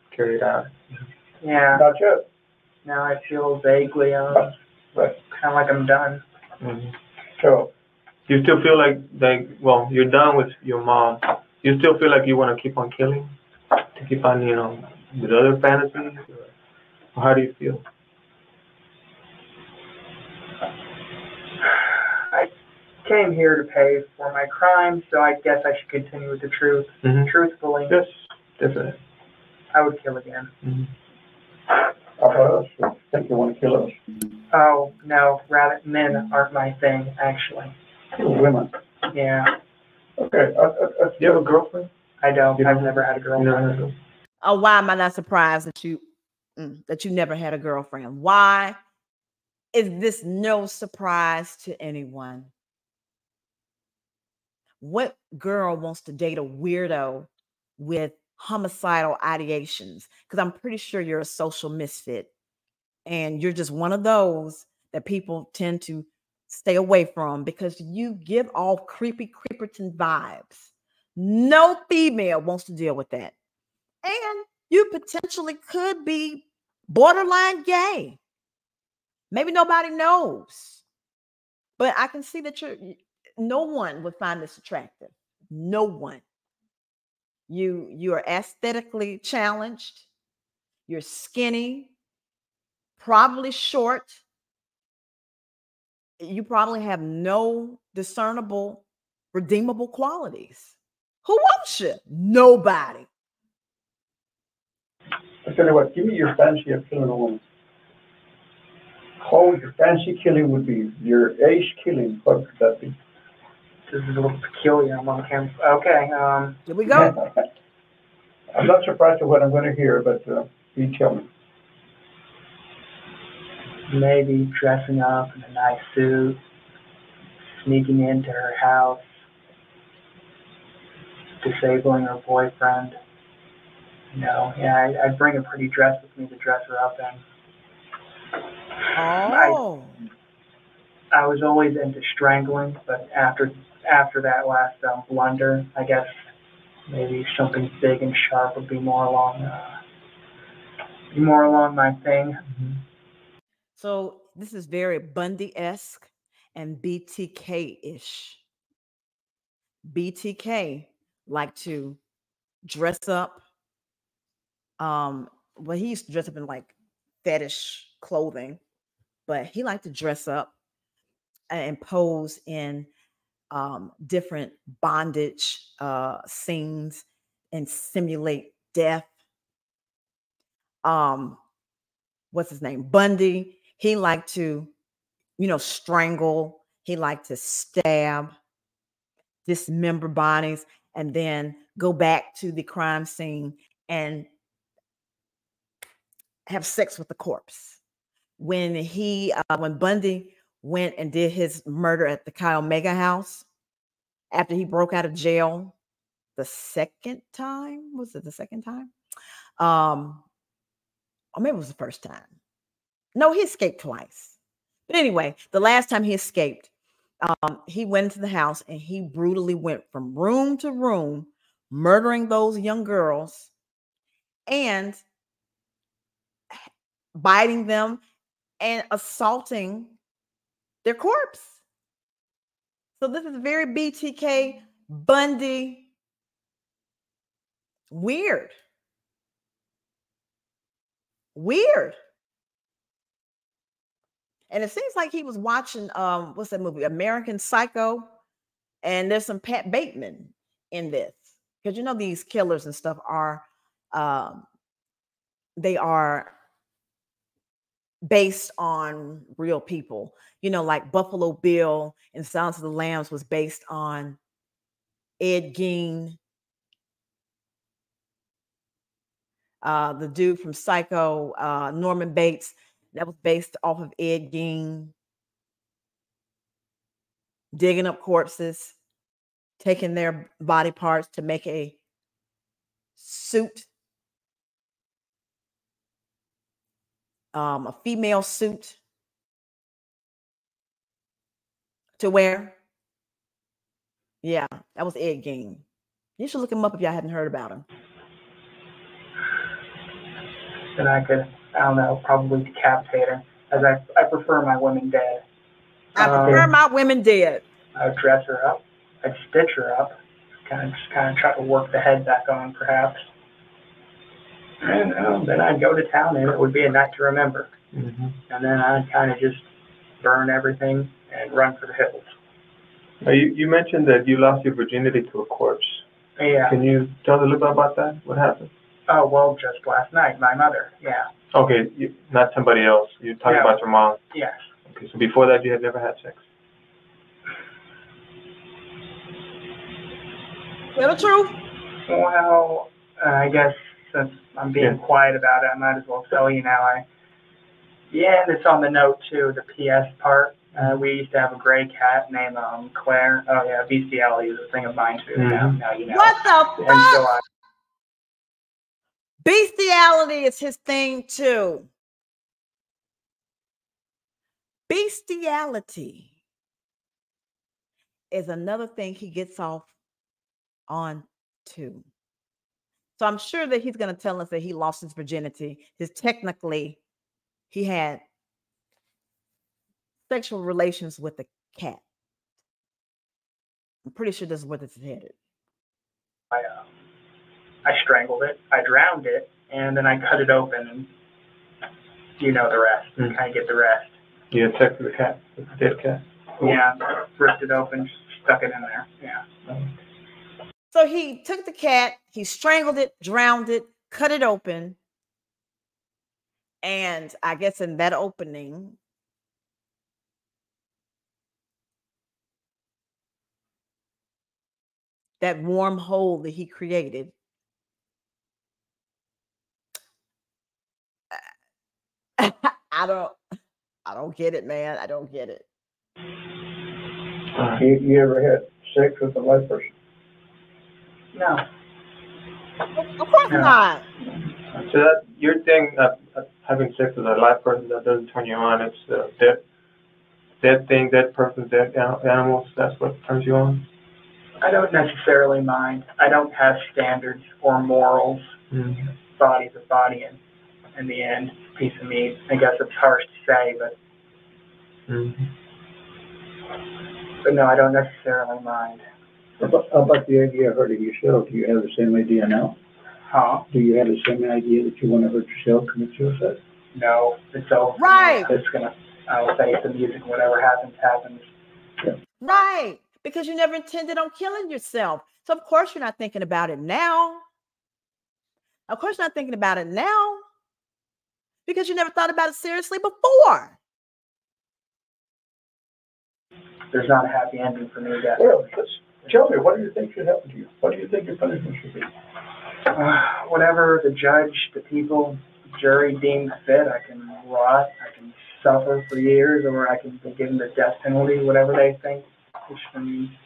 Yeah. Not yet. Now I feel vaguely, kind of like I'm done. Mm-hmm. So, you still feel like you're done with your mom. You still feel like you want to keep on killing? To keep on, with other fantasies? Or how do you feel? I came here to pay for my crime, so I guess I should continue with the truth. Mm-hmm. Truthfully. Yes, definitely. I would kill again. Mm-hmm. How about us? You think you want to kill us? Oh, no. Rather, men aren't my thing, actually. Women? Yeah. Okay. Do you have a girlfriend? I don't. I've never had a girlfriend. No. Oh, why am I not surprised that you never had a girlfriend? Why is this no surprise to anyone? What girl wants to date a weirdo with homicidal ideations? Because I'm pretty sure you're a social misfit and you're just one of those that people tend to stay away from because you give off creepy creeperton vibes. No female wants to deal with that. And you potentially could be borderline gay. Maybe nobody knows. But I can see that no one would find this attractive. No one. You are aesthetically challenged. You're skinny, probably short. you probably have no discernible, redeemable qualities. Who wants you? Nobody. I tell you what, give me your fancy of killing a woman. Oh, your fancy killing would be your ace killing. What would that be? This is a little peculiar. I'm on camera. Okay. Here we go. I'm not surprised at what I'm going to hear, but you tell me. Maybe dressing up in a nice suit, sneaking into her house, disabling her boyfriend. I'd bring a pretty dress with me to dress her up in. Oh. I was always into strangling, but after that last blunder, I guess maybe something big and sharp would be more along my thing. Mm-hmm. So this is very Bundy-esque and BTK-ish. BTK like to dress up. Well, he used to dress up in like fetish clothing, but he liked to dress up and pose in different bondage scenes and simulate death. What's his name? Bundy. He liked to, strangle. He liked to stab, dismember bodies, and then go back to the crime scene and have sex with the corpse. When Bundy went and did his murder at the Chi Omega house, after he broke out of jail the second time, was it the second time? Or maybe it was the first time. No, he escaped twice. But anyway, the last time he escaped, he went into the house and he brutally went from room to room, murdering those young girls and biting them and assaulting their corpse. So this is very BTK, Bundy, weird. And it seems like he was watching, what's that movie? American Psycho. And there's some Pat Bateman in this. Because these killers and stuff are, they are based on real people. Like Buffalo Bill and Silence of the Lambs was based on Ed Gein. The dude from Psycho, Norman Bates, that was based off of Ed Gein. Digging up corpses, taking their body parts to make a suit, a female suit to wear. Yeah, that was Ed Gein. You should look him up if y'all hadn't heard about him. Then I could, I don't know, probably decapitate her, as I prefer my women dead. I prefer my women dead. I would dress her up. I'd stitch her up. Kind of try to work the head back on, perhaps. And then I'd go to town, and it would be a night to remember. Mm-hmm. And then I'd kind of just burn everything and run for the hills. Now, you mentioned that you lost your virginity to a corpse. Yeah. Can you tell us a little bit about that? What happened? Oh, well, just last night, my mother, yeah. Okay, not somebody else. You're talking about your mom. Yes. Okay, so before that, you had never had sex. Tell the truth. Well, I guess since I'm being quiet about it, I might as well tell you now. It's on the note too, the PS part. We used to have a gray cat named Claire. Oh yeah, bestiality is a thing of mine too. Mm-hmm. Now you know. What the fuck? And so Bestiality is his thing too. Bestiality is another thing he gets off on too. So I'm sure that he's going to tell us that he lost his virginity. Technically, he had sexual relations with a cat. I'm pretty sure this is where this is headed. I strangled it, I drowned it, and then I cut it open, and you know the rest. You kind of get the rest. You had sex with a cat, with a dead cat? Yeah, ripped it open, stuck it in there. Yeah. So he took the cat, he strangled it, drowned it, cut it open. And I guess in that opening, that warm hole that he created, I don't get it, man. I don't get it. You ever had sex with a live person? No. Of course No. not. So that your thing, having sex with a live person, that doesn't turn you on. It's dead thing, dead person, dead animals. That's what turns you on. I don't necessarily mind. I don't have standards or morals. Mm-hmm. Body's a body, and in the end, piece of meat. I guess it's harsh to say, but Mm-hmm. no, I don't necessarily mind. How about the idea of hurting yourself? Do you have the same idea now? Huh? Do you have the same idea that you want to hurt yourself, commit suicide? No, it's over. Right. It's gonna. I'll face the music. Whatever happens, happens. Yeah. Right. Because you never intended on killing yourself. So of course you're not thinking about it now. Of course you're not thinking about it now. Because you never thought about it seriously before. There's not a happy ending for me yet. Well, tell me, what do you think should happen to you? What do you think your punishment should be? Whatever the judge, the people, the jury deems fit, I can rot, I can suffer for years, or I can be given the death penalty, whatever they think is for me.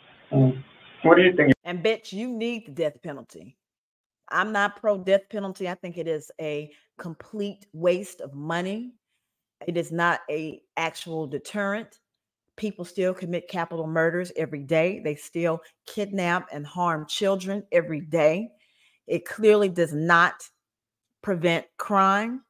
What do you think? And bitch, you need the death penalty. I'm not pro death penalty. I think it is a complete waste of money. It is not a actual deterrent. People still commit capital murders every day. They still kidnap and harm children every day. It clearly does not prevent crime.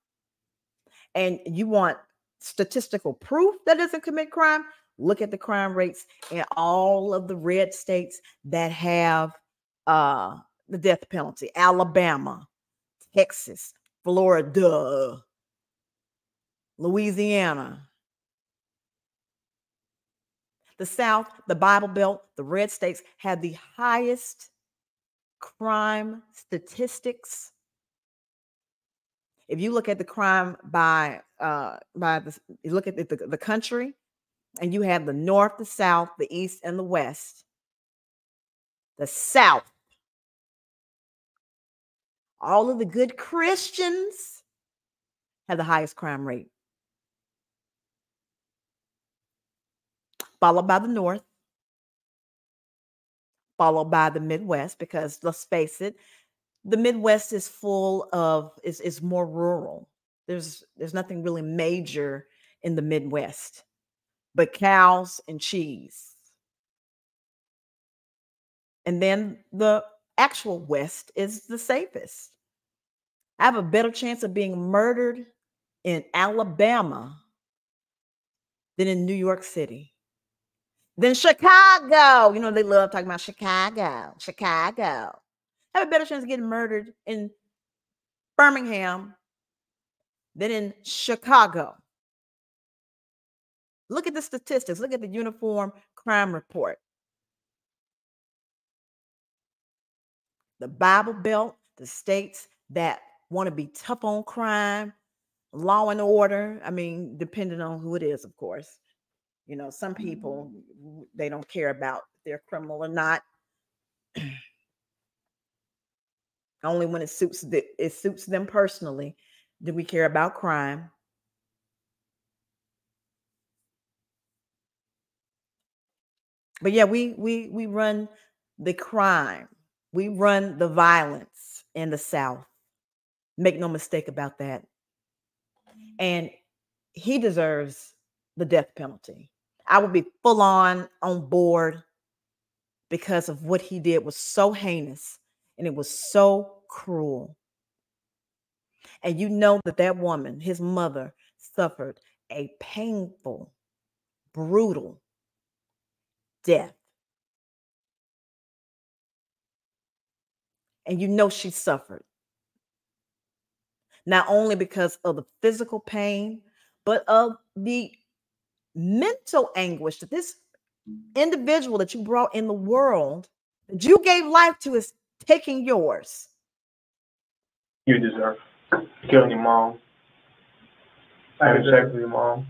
And you want statistical proof that doesn't commit crime? Look at the crime rates in all of the red states that have the death penalty: Alabama, Texas, Florida, Louisiana. The South, the Bible Belt, the red states have the highest crime statistics. If you look at the crime you look at the country, and you have the North, the South, the East, and the West. The South, all of the good Christians have the highest crime rate, followed by the North, followed by the Midwest, because let's face it, the Midwest is full of is more rural. There's nothing really major in the Midwest but cows and cheese. And then the actual West is the safest. I have a better chance of being murdered in Alabama than in New York City, than Chicago. You know, they love talking about Chicago. I have a better chance of getting murdered in Birmingham than in Chicago. Look at the statistics. Look at the Uniform Crime Report. The Bible Belt, the states that want to be tough on crime, law and order. I mean, depending on who it is, of course. You know, some people, they don't care about if they're criminal or not. Only when it suits them personally do we care about crime. But yeah, we run the crime. We run the violence in the South. Make no mistake about that. And he deserves the death penalty. I would be full on board, because of what he did was so heinous and it was so cruel. And you know that woman, his mother, suffered a painful, brutal death. And you know she suffered. Not only because of the physical pain, but of the mental anguish that this individual that you brought in the world, that you gave life to, is taking yours. You deserve killing your mom. Having sex with your mom.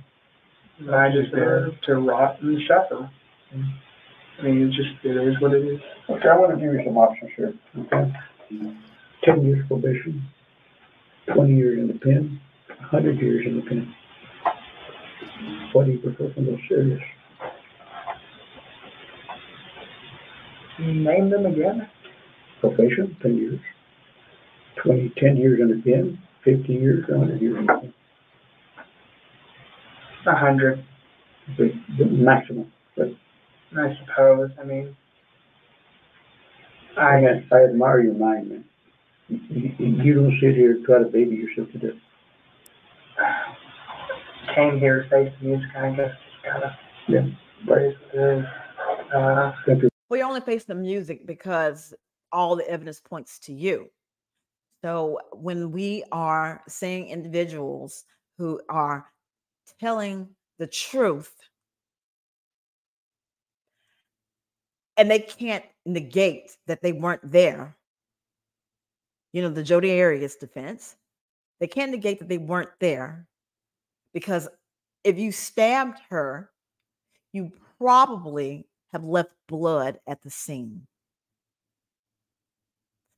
I deserve to rot and suffer. I mean, it is what it is. Okay, I want to give you some options here. Okay. 10 years probation, 20 years in the pen, 100 years in the pen. What do you prefer from those serious? Name them again. Probation, 10 years. 10 years in the pen, 50 years, 100 years in the pen. 100. The maximum. But I suppose. I mean, I admire your mind, man. You don't sit here and try to baby yourself to death. Came here to face the music, I guess. Yeah, right. We only face the music because all the evidence points to you. So when we are seeing individuals who are telling the truth, and they can't negate that they weren't there, the Jodi Arias defense, they can't negate that they weren't there, because if you stabbed her, you probably have left blood at the scene.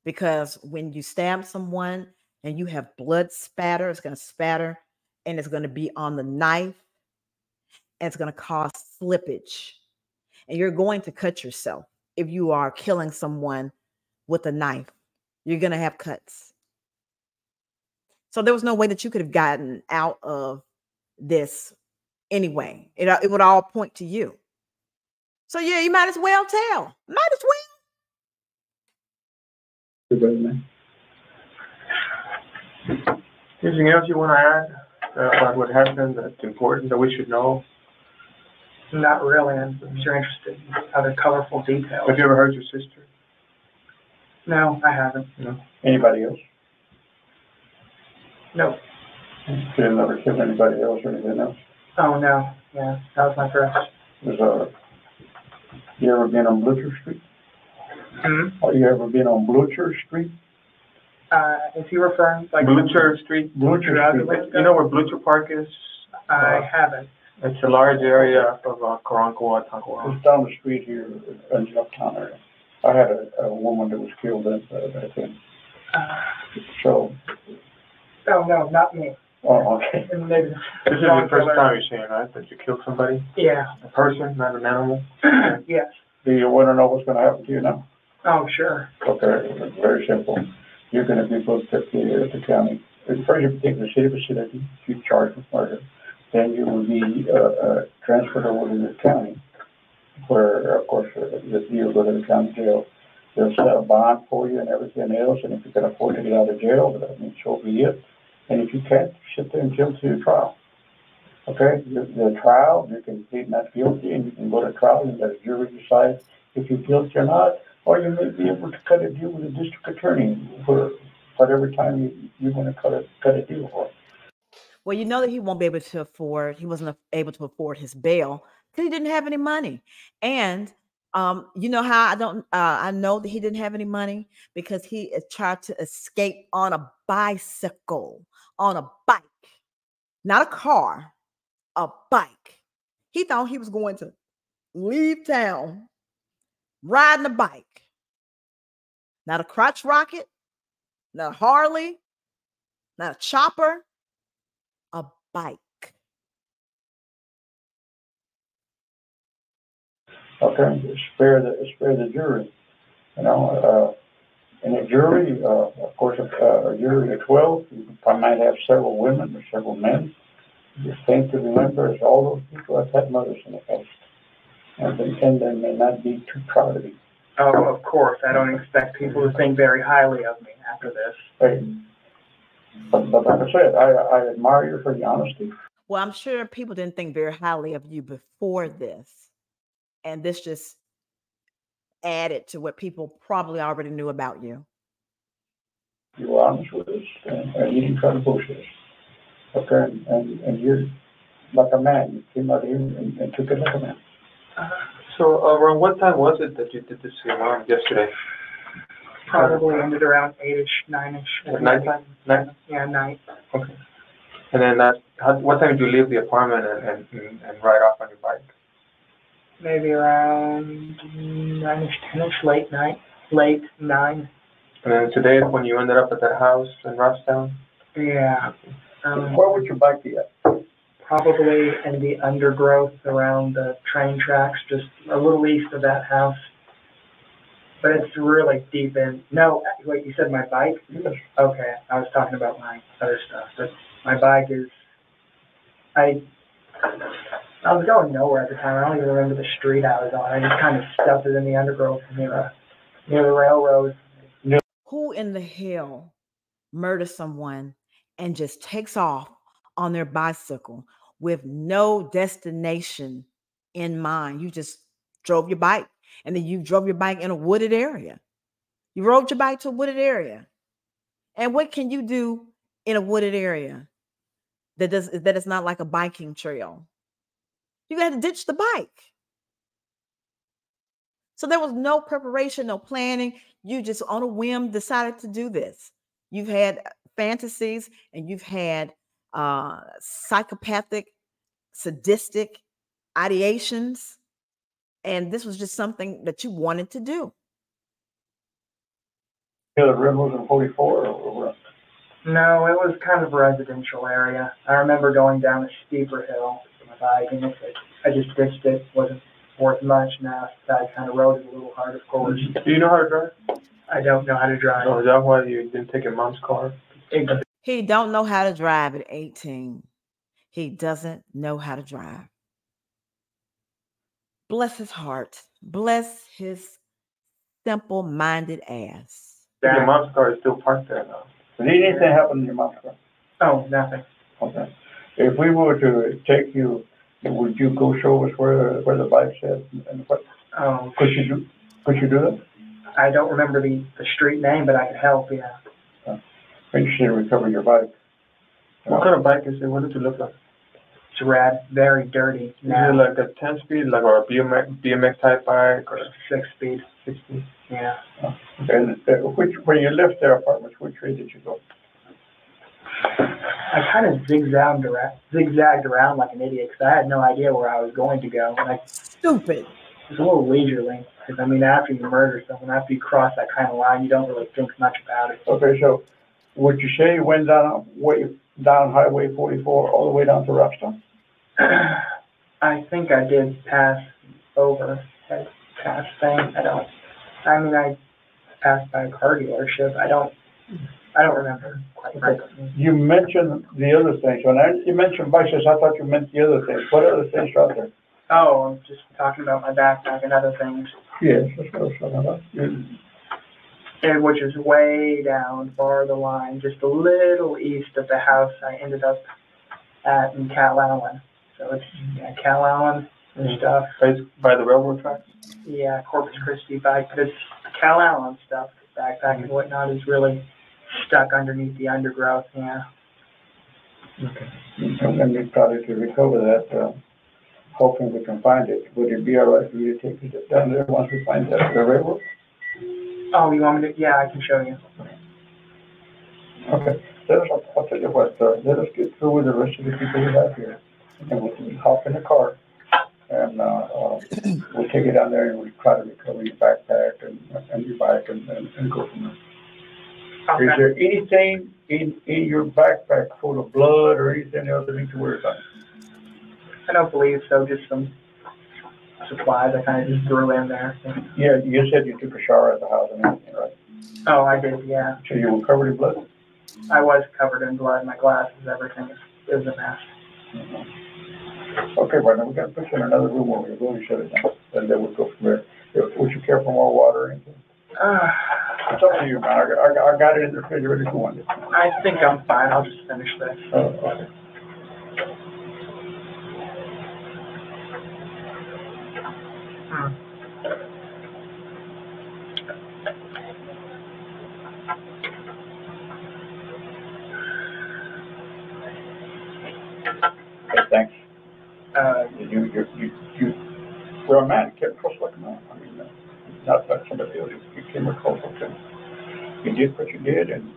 Because when you stab someone and you have blood spatter, it's going to spatter and it's going to be on the knife and it's going to cause slippage. And you're going to cut yourself if you are killing someone with a knife. You're going to have cuts. So there was no way that you could have gotten out of this anyway. It would all point to you. So yeah, you might as well tell. Might as well. Anything else you want to add about what happened that's important that we should know? Not really. I'm sure interested in other colorful details. Have you ever heard your sister? No, I haven't. No. Anybody else? No. You didn't ever kill anybody else or anything else? Oh, no. Yeah, that was my first. You ever been on Blucher Street? Have you ever been on Blucher Street? Is he referring like Blucher Street? Blucher Street. You know where Blucher Park is? I haven't. It's a large area of Karankawa, Tankawa. It's down the street here in Uptown area. I had a woman that was killed back then. So. Oh, no, not me. Oh, okay. Maybe This is the first time you're saying, right, that you killed somebody? Yeah. A person, not an animal? Yes. Do you want to know what's going to happen to you now? Oh, sure. Okay, very simple. You're going to be booked at the county. First, you take the city facility, you're charged with murder. Then you will be transferred over to the county, where, of course, you'll go to the county jail. They'll set a bond for you and everything else, and if you can afford to get out of jail, that means so be it. And if you can't, sit there until your trial. Okay? The trial, you can plead not guilty, and you can go to trial and let a jury decide if you're guilty or not, or you may be able to cut a deal with the district attorney for whatever time you want to cut a deal for. Well, you know that he wasn't able to afford his bail because he didn't have any money. And you know how I know that he didn't have any money? Because he tried to escape on a bicycle, on a bike, not a car, a bike. He thought he was going to leave town riding a bike. Not a crotch rocket, not a Harley, not a chopper, a bike. Okay, spare the jury. In a jury, of course, a jury of 12, you might have several women or several men. The thing to remember is all those people have had mothers in the past, and they may not be too proud of you. Oh, of course. I don't expect people to think very highly of me after this. Hey, but like I said, I admire you for your honesty. Well, I'm sure people didn't think very highly of you before this. And this just added to what people probably already knew about you. You were honest with us, and you didn't try to bullshit us. Okay, and like a man. You came out here and took it like a man. So around what time was it that you did this to your mom yesterday? Probably ended around 8-ish, 9-ish. At nighttime? Night? Yeah, night. Okay. And then what time did you leave the apartment and ride off on your bike? Maybe around 9-ish, 10-ish, late night. Late 9. And then today is when you ended up at that house in Robstown? Yeah. Where would your bike be at? Probably in the undergrowth around the train tracks, just a little east of that house. But it's really deep in. No, wait, you said my bike? Yes. Okay, I was talking about my other stuff. But my bike is, I was going nowhere at the time. I don't even remember the street I was on. I just kind of stuffed it in the undergrowth near the railroad. Who in the hell murders someone and just takes off on their bicycle with no destination in mind? You just drove your bike, and then you drove your bike in a wooded area. You rode your bike to a wooded area. And what can you do in a wooded area that is not like a biking trail? You got to ditch the bike. So there was no preparation, no planning. You just on a whim decided to do this. You've had fantasies and you've had psychopathic, sadistic ideations. And this was just something that you wanted to do. Yeah, the rim was in 44 or what? No, it was kind of a residential area. I remember going down a steeper hill with my bike, and I just ditched it. Wasn't worth much now. I kind of rode it a little hard, of course. Do you know how to drive? I don't know how to drive. Oh, is that why you didn't take your mom's car? He don't know how to drive at 18. He doesn't know how to drive. Bless his heart. Bless his simple-minded ass. Your mom's car is still parked there now. Did anything happen in your mom's car? Oh, nothing. Okay. If we were to take you, would you go show us where the bike said and what? Could you do that? I don't remember the street name, but I could help. Yeah. I'm interested in recover your bike. What kind of bike is it? What does it look like? It's rad, very dirty. Is it like a 10-speed, like or a BMX type bike, or 6-speed? 6-speed? Yeah. And when you left their apartments, which way did you go? I kind of zigzagged around like an idiot because I had no idea where I was going to go. And Stupid. It's a little leisurely because I mean, after you murder someone, after you cross that kind of line, you don't really think much about it. Okay, so would you say you went down Highway 44 all the way down to Robstown? I think I did pass past things. I passed by a car dealership. I don't remember quite frankly. You mentioned the other things. When you mentioned bicycles, I thought you meant the other things. What other things are out there? Oh, I'm just talking about my backpack and other things. Yes, that's what I was talking about. And which is way down far the line, just a little east of the house I ended up at in Calallen. So it's Calallen and stuff. By the railroad tracks? Yeah, Corpus Christi bike, but it's Calallen stuff. Backpack and whatnot is really stuck underneath the undergrowth. Yeah. Okay. And then we probably to recover that. Hoping we can find it. Would it be all right for you to take it down there once we find the railroad? Oh, you want me to? Yeah, I can show you. Okay. I'll tell you what, let us get through with the rest of the people we have here. And we can hop in the car and we'll take it down there and we'll try to recover your backpack and your bike and go from there. Okay. Is there anything in your backpack full of blood or anything else that needs to worry about? I don't believe so, just some supplies I kind of just threw in there. Yeah, you said you took a shower at the house and everything, right? Oh, I did, yeah. So you were covered in blood? I was covered in blood, my glasses, everything. It was a mess. Mm-hmm. Okay, well, now we got to put you in another room where we're going to shut it down, and then we'll go from there. Would you care for more water or anything? It's up to you, man. I got it in the refrigerator if you want it. I think I'm fine. I'll just finish this. Okay. Okay, thanks. You're a man. You came across like a man. I mean, not like somebody else. You came across like a man. You did what you did, and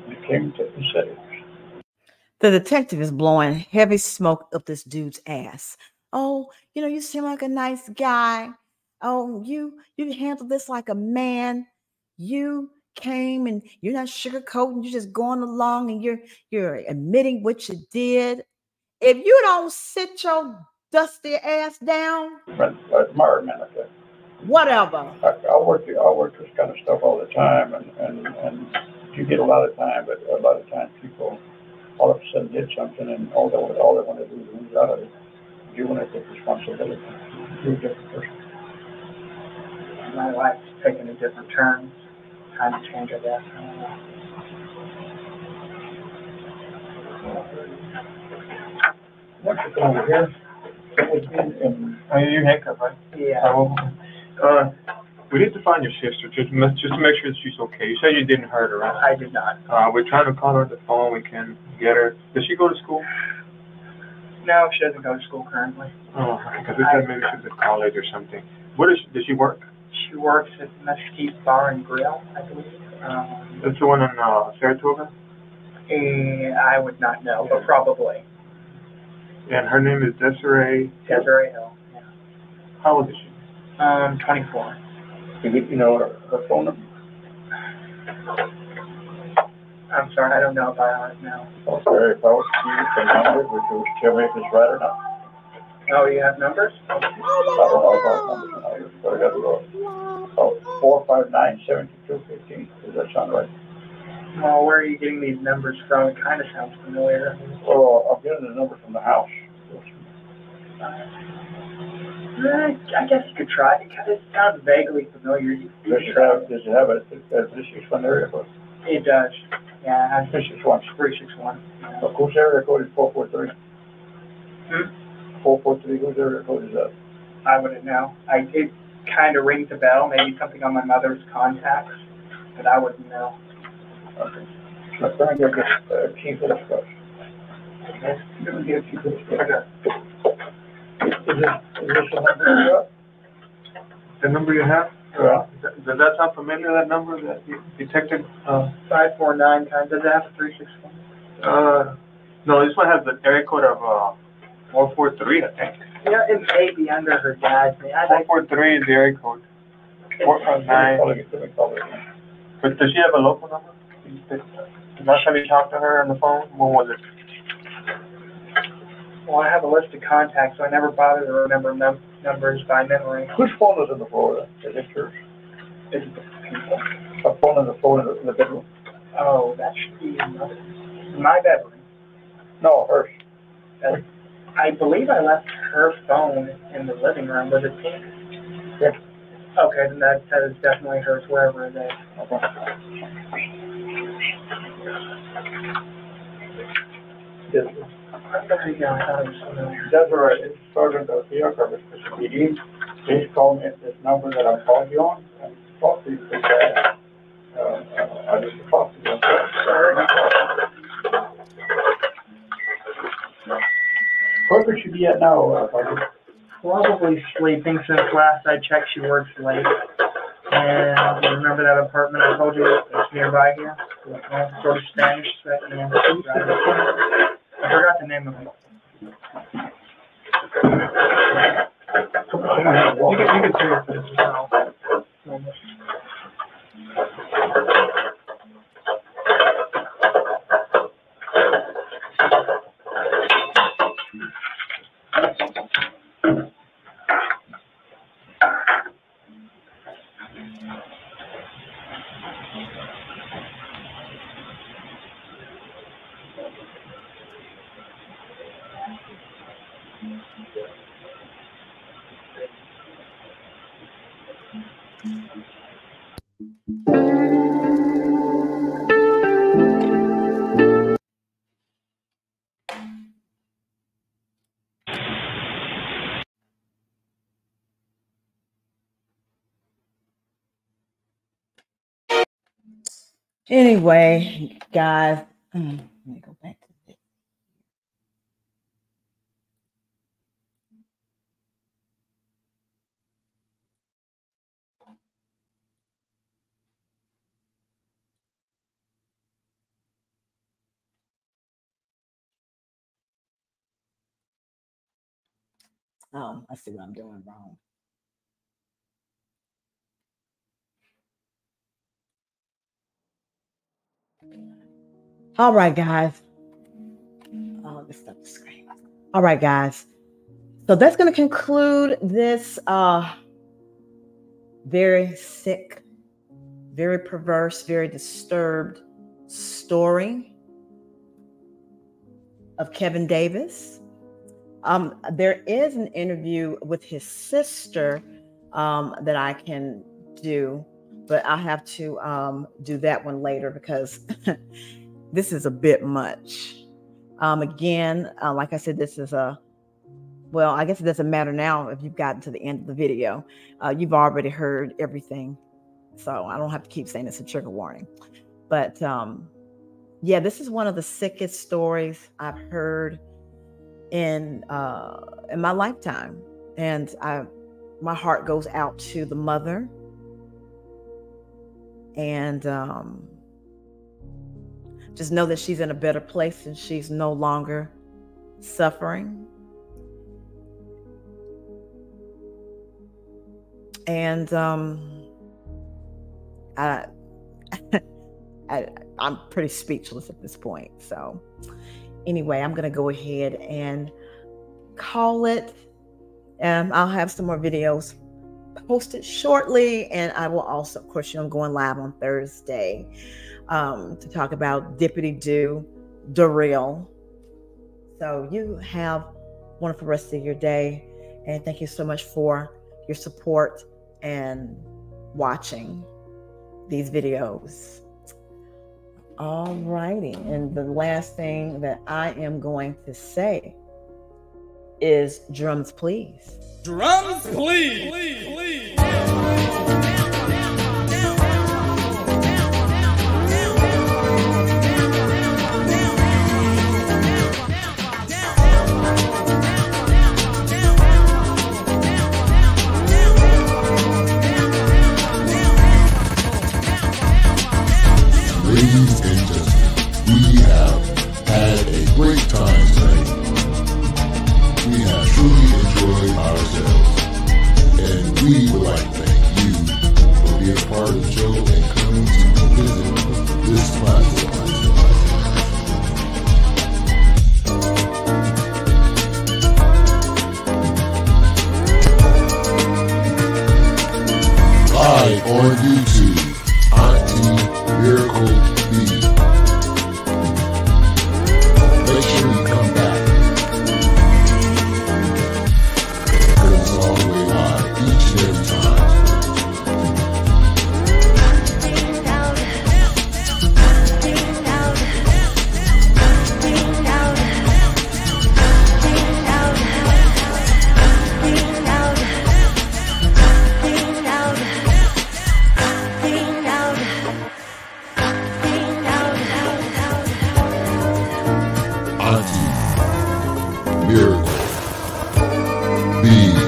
you came to and said it. The detective is blowing heavy smoke up this dude's ass. Oh, you seem like a nice guy. Oh, you handled this like a man. You came and you're not sugarcoating. You're just going along and you're admitting what you did. If you don't sit your dusty ass down, But I admire a man like that. whatever. I work this kind of stuff all the time, and you get a lot of time, but a lot of times people all of a sudden did something, and all they want to do is lose out of it. You want to take responsibility. You're a different person. My life's taken a different turn. Time to change, I guess. Once you come over here, it would be in. You're handcuffed, right? Yeah. We need to find your sister just to make sure that she's okay. You said you didn't hurt her, right? I did not. We're trying to call her on the phone. We can get her. Does she go to school? No, she doesn't go to school currently. Oh, because we said maybe she's at college or something. Does she work? She works at Mesquite Bar and Grill, I believe. That's the one in Saratoga? I would not know, but probably. And her name is Desiree. Desiree Hill. Yeah. How old is she? 24. You know her phone number? I'm sorry, I don't know about it now. Okay, if I was to use the number, would you tell me if it's right or not? Oh, you have numbers? I don't know about numbers. I got to go. 459-7215. Does that sound right? Well, where are you getting these numbers from? It kind of sounds familiar. Well, I'm getting the number from the house. I guess you could try. It sounds vaguely familiar. Does it have a 361 area code? It does. Yeah, it has 361. 361. Yeah. Whose area code is 443? 443, whose area code is that? I wouldn't know. It kind of rings a bell. Maybe something on my mother's contacts, but I wouldn't know. Okay. Let's try and get this key for the stuff. Okay. Let me get a key for the stuff. Okay. Is this the number you got? The number you have? Yeah. Does that sound familiar, that number that you detected? 549 times. Does it have a 361? No, this one has the area code of 443, I think. Yeah, it may be under her dad's name. 443 is the area code. 459. But does she have a local number? The last time you talked to her on the phone, when was it? Well, I have a list of contacts, so I never bother to remember numbers by memory. Whose phone is in the Florida? Is it yours? Is it the people? A phone in the bedroom? Oh, that should be my bedroom. No, hers. I believe I left her phone in the living room. Was it pink? Yeah. Okay, then that is definitely hers, wherever it is. Okay. Yes, sir. That's all right. It's Sergeant Garcia, Coverage PD. Please call me at this number that I'm calling you on and talk to you. I just talk to you. Where could she be at now, Probably sleeping since last I checked. She works late. And you remember that apartment I told you that's nearby here? Sort of Spanish. I forgot the name of it. You can see it for yourself. Anyway, guys, let me go back to this. Oh, I see what I'm doing wrong. All right, guys. Oh, this stuff is screen. All right, guys. So that's going to conclude this very sick, very perverse, very disturbed story of Kevin Davis. There is an interview with his sister that I can do, but I have to do that one later because this is a bit much. Again, like I said, this is well, I guess it doesn't matter now if you've gotten to the end of the video. You've already heard everything, so I don't have to keep saying it's a trigger warning. But yeah, this is one of the sickest stories I've heard in my lifetime, and my heart goes out to the mother, and just know that she's in a better place and she's no longer suffering. And I'm pretty speechless at this point. So anyway, I'm going to go ahead and call it. I'll have some more videos posted shortly. And I will also, of course, I'm going live on Thursday to talk about Dippity Doo, Darrell. So you have a wonderful rest of your day. And thank you so much for your support and watching these videos. All righty. And the last thing that I am going to say is drums, please. Drums, please. Please. Ladies and gentlemen, we have had a great time tonight. We have truly enjoyed ourselves, and we would like to thank you for being a part of the show and coming to visit this platform. Live on YouTube, Miracle B. Make sure you come back, because it's all the way live each and every time. Miracle B.